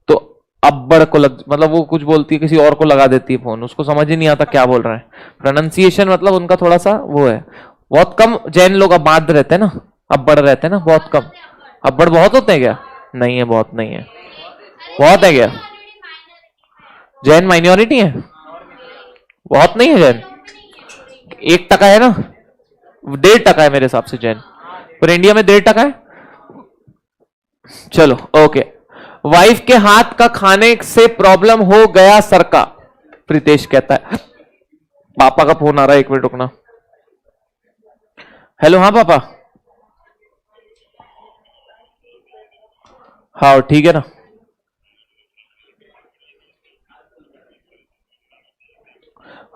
तो अब्बड़ को मतलब वो कुछ बोलती है, किसी और को लगा देती है फोन, उसको समझ ही नहीं आता क्या बोल रहा है। प्रोनाउंसिएशन मतलब उनका थोड़ा सा वो है। बहुत कम जैन लोग आबाद रहते हैं ना, अब्बड़ रहते हैं ना, बहुत कम। अब्बड़ बहुत होते हैं क्या? नहीं है, बहुत नहीं है, बहुत है क्या? जैन माइनॉरिटी है, बहुत नहीं है जैन, 1% है ना, 1.5% है मेरे हिसाब से जैन, पर इंडिया में 1.5% है। चलो ओके। वाइफ के हाथ का खाने से प्रॉब्लम हो गया सर का, प्रीतेश कहता है। पापा का फोन आ रहा है, 1 मिनट रुकना। हेलो, हाँ पापा, हाँ ठीक है ना।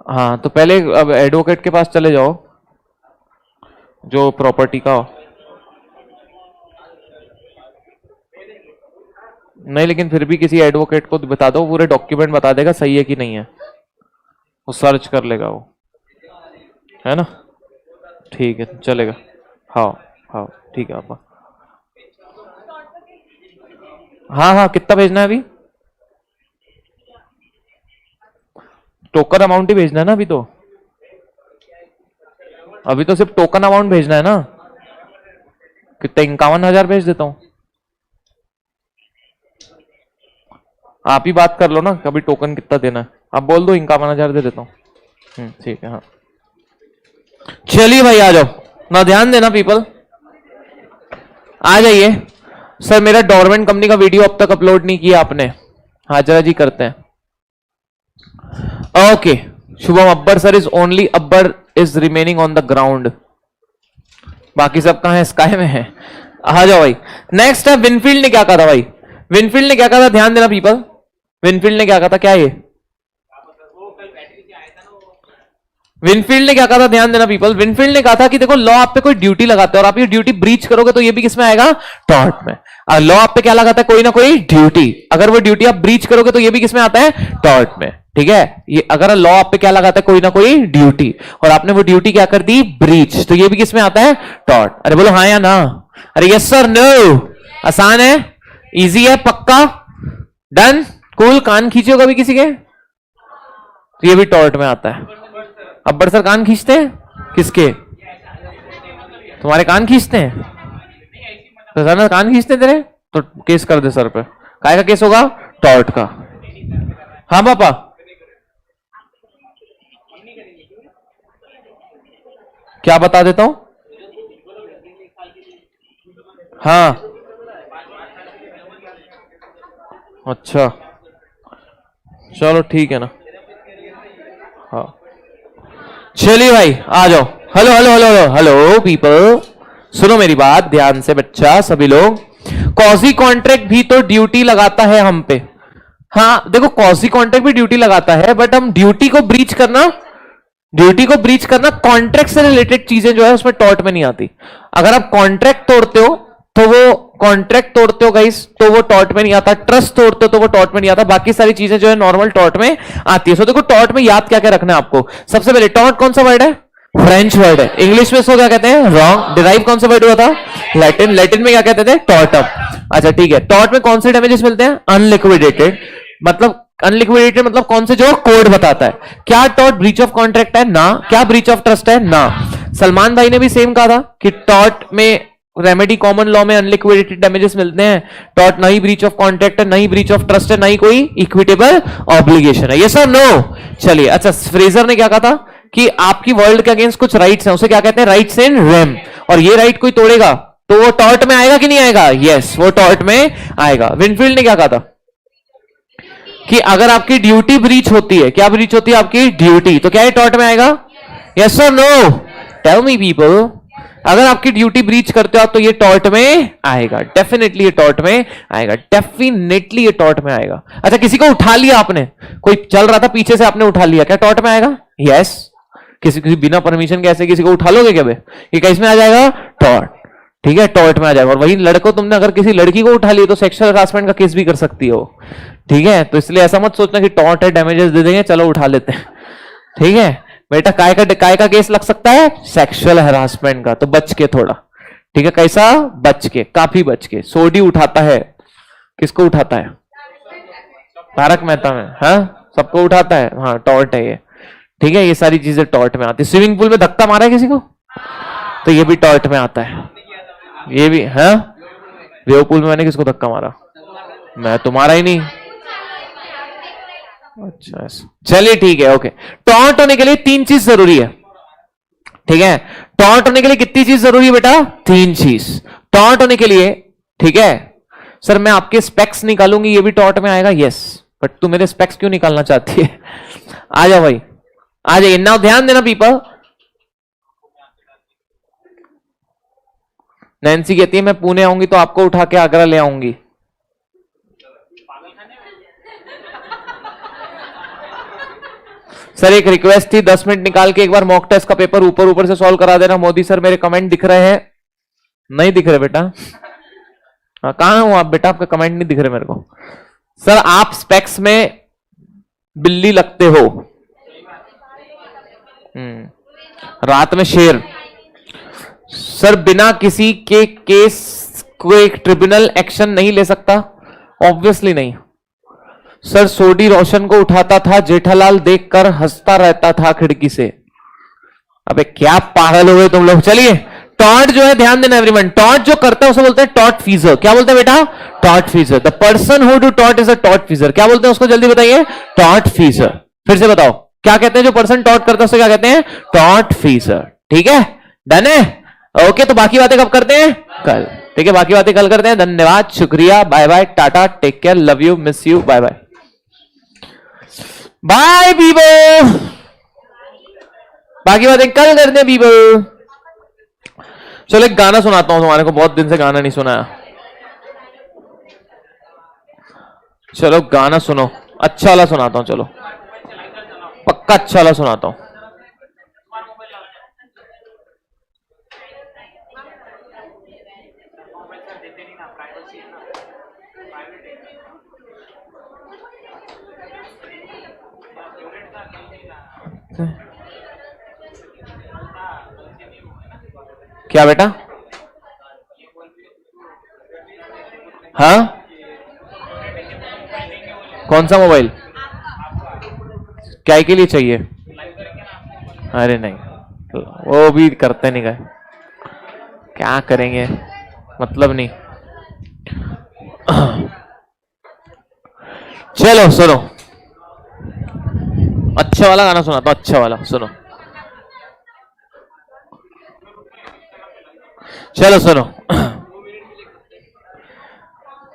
हाँ तो पहले अब एडवोकेट के पास चले जाओ, जो प्रॉपर्टी का हो। नहीं, लेकिन फिर भी किसी एडवोकेट को बता दो, पूरे डॉक्यूमेंट बता देगा सही है कि नहीं है, वो सर्च कर लेगा वो, है ना। ठीक है, चलेगा। हाँ हाँ ठीक है पापा। हाँ हाँ, कितना भेजना है अभी? टोकन अमाउंट ही भेजना है ना अभी तो। अभी तो सिर्फ टोकन अमाउंट भेजना है ना। कितना? 51,000 भेज देता हूं। आप ही बात कर लो ना, कभी टोकन कितना देना है आप बोल दो, 51,000 दे देता हूँ। ठीक है, हाँ चलिए भाई आ जाओ ना, ध्यान देना पीपल, आ जाइए। सर मेरा डोरमेंट कंपनी का वीडियो अब तक अपलोड नहीं किया आपने। हाजरा जी करते हैं। Okay, Shubham, Abbar sir is only Abbar is remaining on the ground, बाकी सब कहां है? स्काई में है। आ जाओ भाई। नेक्स्ट है, विनफील्ड ने क्या कहा था भाई? विनफील्ड ने क्या कहा था? ध्यान देना पीपल। विनफील्ड ने क्या कहा था? क्या ये विनफील्ड ने क्या कहा था? ध्यान देना पीपल। विनफील्ड ने कहा था कि देखो, लॉ आप पे कोई ड्यूटी लगाता है और आप ये ड्यूटी ब्रीच करोगे तो ये भी किसमें आएगा? टॉर्ट में। और लॉ आप पे क्या लगाता है? कोई ना कोई ड्यूटी, अगर वो ड्यूटी आप ब्रीच करोगे तो ये भी किसमें आता है? टॉर्ट में। ठीक है, ये अगर लॉ आप पे क्या लगाता है? कोई ना कोई ड्यूटी, और आपने वो ड्यूटी क्या कर दी? ब्रीच, तो ये भी किसमें आता है? टॉर्ट। अरे बोलो हाँ या ना? अरे यस सर, नो। आसान है, इजी है, पक्का, डन, कूल। कान खींचे हो कभी किसी के? तो ये भी टॉर्ट में आता है। अब्बर सर कान खींचते हैं? किसके? तुम्हारे कान खींचते हैं? तो सर ना कान खींचते तेरे, तो केस कर दे सर पे। काय का केस होगा? टॉर्ट का। हाँ पापा, क्या बता देता हूं? हाँ अच्छा, चलो ठीक है ना। हाँ चलिए भाई आ जाओ। Hello hello hello hello hello people, सुनो मेरी बात ध्यान से बच्चा, सभी लोग। कॉजी कॉन्ट्रैक्ट भी तो ड्यूटी लगाता है हम पे। हाँ देखो, कॉजी कॉन्ट्रैक्ट भी ड्यूटी लगाता है, बट हम ड्यूटी को ब्रीच करना कॉन्ट्रैक्ट से रिलेटेड चीजें जो है उसमें टॉर्ट में नहीं आती। अगर आप कॉन्ट्रैक्ट तोड़ते हो तो वो गाइस, तो वो टॉर्ट में नहीं आता। ट्रस्ट तोड़ते हो तो वो टॉर्ट में नहीं आता। बाकी सारी चीजें जो है नॉर्मल टॉर्ट में आती है। सो देखो, टॉर्ट में याद क्या क्या रखना है आपको। सबसे पहले, टॉर्ट कौन सा वर्ड है? फ्रेंच वर्ड है। इंग्लिश में इसको क्या कहते हैं? रॉन्ग। डिराइव कौन सा वर्ड हुआ था? लैटिन। लैटिन में क्या कहते थे? टॉर्टम। अच्छा ठीक है, टॉर्ट में कौन से डैमेजेस मिलते हैं? अनलिक्विडेटेड। मतलब अनलिक्विडेटेड मतलब कौन से? जो कोड बताता है। क्या टॉर्ट ब्रीच ऑफ कॉन्ट्रैक्ट है? ना। क्या ब्रीच ऑफ ट्रस्ट है? ना। सलमान भाई ने भी सेम कहा था कि टॉर्ट में रेमेडी कॉमन लॉ में अनलिक्विडेटेड डैमेजेस मिलते हैं। टॉर्ट ना ही ब्रीच ऑफ कॉन्ट्रैक्ट है, ना ही ब्रीच ऑफ ट्रस्ट है, ना ही कोई इक्विटेबल ऑब्लिगेशन है। ये सर नो। चलिए अच्छा, फ्रेजर ने क्या कहा था कि आपकी वर्ल्ड के अगेंस्ट कुछ राइट्स हैं, उसे क्या कहते हैं? Rights in rem. और ये राइट कोई तोड़ेगा तो वो टॉर्ट में आएगा कि नहीं आएगा? यस, वो टॉर्ट में आएगा। विनफील्ड ने क्या कहा था कि अगर आपकी ड्यूटी ब्रीच होती है, क्या ब्रीच होती है? आपकी ड्यूटी, तो क्या ये टॉर्ट में आएगा? यस और नो? टेल मी पीपल, अगर आपकी ड्यूटी ब्रीच करते हो तो ये टॉर्ट में आएगा। डेफिनेटली ये टॉर्ट में आएगा। डेफिनेटली ये टॉर्ट में आएगा। अच्छा, किसी को उठा लिया आपने, कोई चल रहा था पीछे से, आपने उठा लिया, क्या टॉर्ट में आएगा? यस। किसी बिना परमिशन के ऐसे किसी को उठा लोगे क्या बे? ये किस में आ जाएगा? टॉर्ट। ठीक है, टॉर्ट में आ जाएगा। और वही लड़कों, तुमने अगर किसी लड़की को उठा लिया तो सेक्सुअल हरासमेंट का केस भी कर सकती हो। ठीक है, तो इसलिए ऐसा मत सोचना कि टॉर्ट है, डैमेजेस दे देंगे, चलो उठा लेते हैं। ठीक है बेटा, काय का केस लग सकता है? सेक्सुअल हरासमेंट का, तो बच के थोड़ा। ठीक है, कैसा? बच के, काफी बच के। सोडी उठाता है, किसको उठाता है? तारक मेहता में, हाँ सबको उठाता है। हाँ, टॉर्ट है ये। ठीक है, ये सारी चीजें टॉर्ट में आती है। स्विमिंग पूल में धक्का मारा है किसी को, तो ये भी टॉर्ट में आता है। ये भी है। वेव पूल में मैंने किसको धक्का मारा? मैं तुम्हारा ही नहीं। अच्छा, चलिए ठीक है, ओके। टॉन्ट होने के लिए 3 चीज जरूरी है। ठीक है, टॉन्ट होने के लिए कितनी चीज जरूरी है बेटा? 3 चीज टॉन्ट होने के लिए। ठीक है सर, मैं आपके स्पेक्स निकालूंगी, ये भी टॉन्ट में आएगा। यस, बट तू मेरे स्पेक्स क्यों निकालना चाहती है? आ जाओ भाई, आ जाइए ना। ध्यान देना पीपल। नैन्सी कहती है मैं पुणे आऊंगी तो आपको उठा के आगरा ले आऊंगी। सर एक रिक्वेस्ट थी, 10 मिनट निकाल के एक बार मॉक टेस्ट का पेपर ऊपर से सॉल्व करा देना। मोदी सर मेरे कमेंट दिख रहे हैं? नहीं दिख रहे बेटा? कहां हो आप बेटा? आपके कमेंट नहीं दिख रहे मेरे को। सर आप स्पेक्स में बिल्ली लगते हो। रात में शेर। सर बिना किसी के केस को एक ट्रिब्यूनल एक्शन नहीं ले सकता? ऑब्वियसली नहीं। सर सोडी रोशन को उठाता था, जेठालाल देखकर हंसता रहता था खिड़की से। अबे क्या पागल हो गए तुम लोग। चलिए, टॉर्ट जो है, ध्यान देना एवरीवन, टॉर्ट जो करता है उसे बोलते हैं टॉर्ट फीजर। क्या बोलते हैं बेटा? Tortfeasor. The person who do tort is a tortfeasor. क्या बोलते हैं उसको? जल्दी बताइए। Tortfeasor. फिर से बताओ, क्या कहते हैं जो पर्सन टॉर्ट करता है उसे? क्या कहते हैं? टॉर्ट फीजर। ठीक है, डन है? ओके, तो बाकी बातें कब करते हैं? कल। ठीक है, बाकी बातें कल करते हैं। धन्यवाद, शुक्रिया, bye bye, tata, take care, love you, miss you, bye bye. Bye बीबो। बाकी बातें कल करते हैं बीबो। चलो एक गाना सुनाता हूं तुम्हारे को, बहुत दिन से गाना नहीं सुनाया। चलो गाना सुनो, अच्छा वाला सुनाता हूं। चलो पक्का अच्छा वाला सुनाता हूं। क्या बेटा? हाँ, कौन सा मोबाइल? क्या के लिए चाहिए? अरे नहीं, वो भी करते नहीं गए, क्या करेंगे, मतलब नहीं। चलो सुनो, अच्छा वाला गाना सुनाता हूं, अच्छा वाला सुनो। चलो सुनो।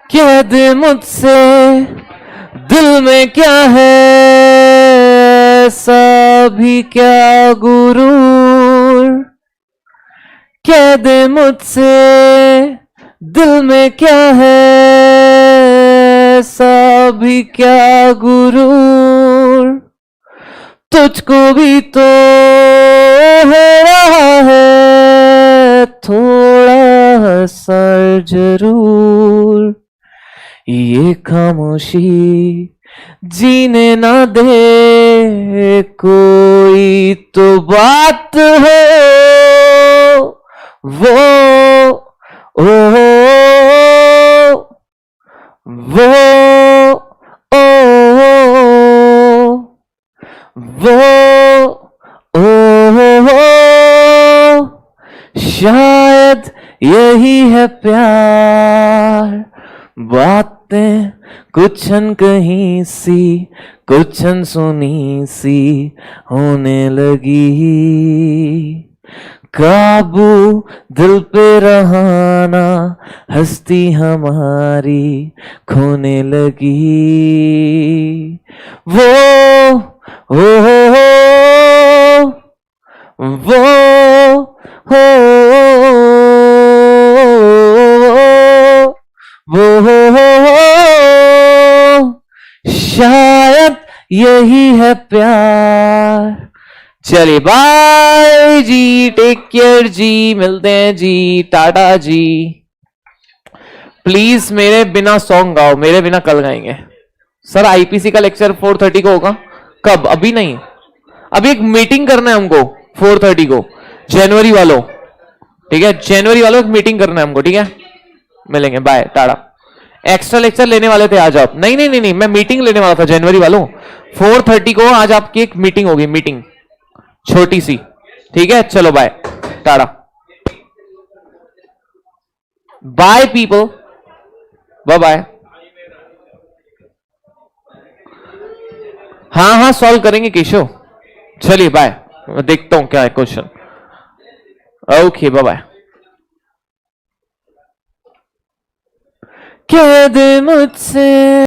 कह दे मुझसे दिल में क्या है, ऐसा भी क्या गुरूर। कह दे मुझसे दिल में क्या है, ऐसा भी क्या गुरूर। तुझको भी तो हो रहा है थोड़ा असर जरूर। ये खामोशी जीने ना दे कोई तो बात हो वो ओ वो ओ वो ओ शायद यही है प्यार, बातें कुछ अनकही सी, कुछ अनसुनी सी होने लगी, काबू दिल पे रहाना, हस्ती हमारी खोने लगी। वो वो वो शायद यही है प्यार। चलिए बाय जी, टेक केयर जी, मिलते हैं जी, टाटा जी। प्लीज मेरे बिना सॉन्ग गाओ, मेरे बिना कल गाएंगे। सर आईपीसी का लेक्चर 4:30 को होगा। कब? अभी नहीं, अभी एक मीटिंग करना है हमको 4:30 को, जनवरी वालों, ठीक है? जनवरी वालों एक मीटिंग करना है हमको, ठीक है? मिलेंगे, बाय, टाटा। एक्स्ट्रा लेक्चर लेने वाले थे आज आप? नहीं नहीं नहीं नहीं, मैं मीटिंग लेने वाला था जनवरी वालों। 4:30 को आज आपकी एक मीटिंग होगी, मीटिंग छोटी सी, ठीक है? चलो bye, tata, bye people, bye bye. हाँ हाँ सॉल्व करेंगे केशव, चलिए बाय, देखता हूं क्या है क्वेश्चन। Okay bye bye. कह दे मुझसे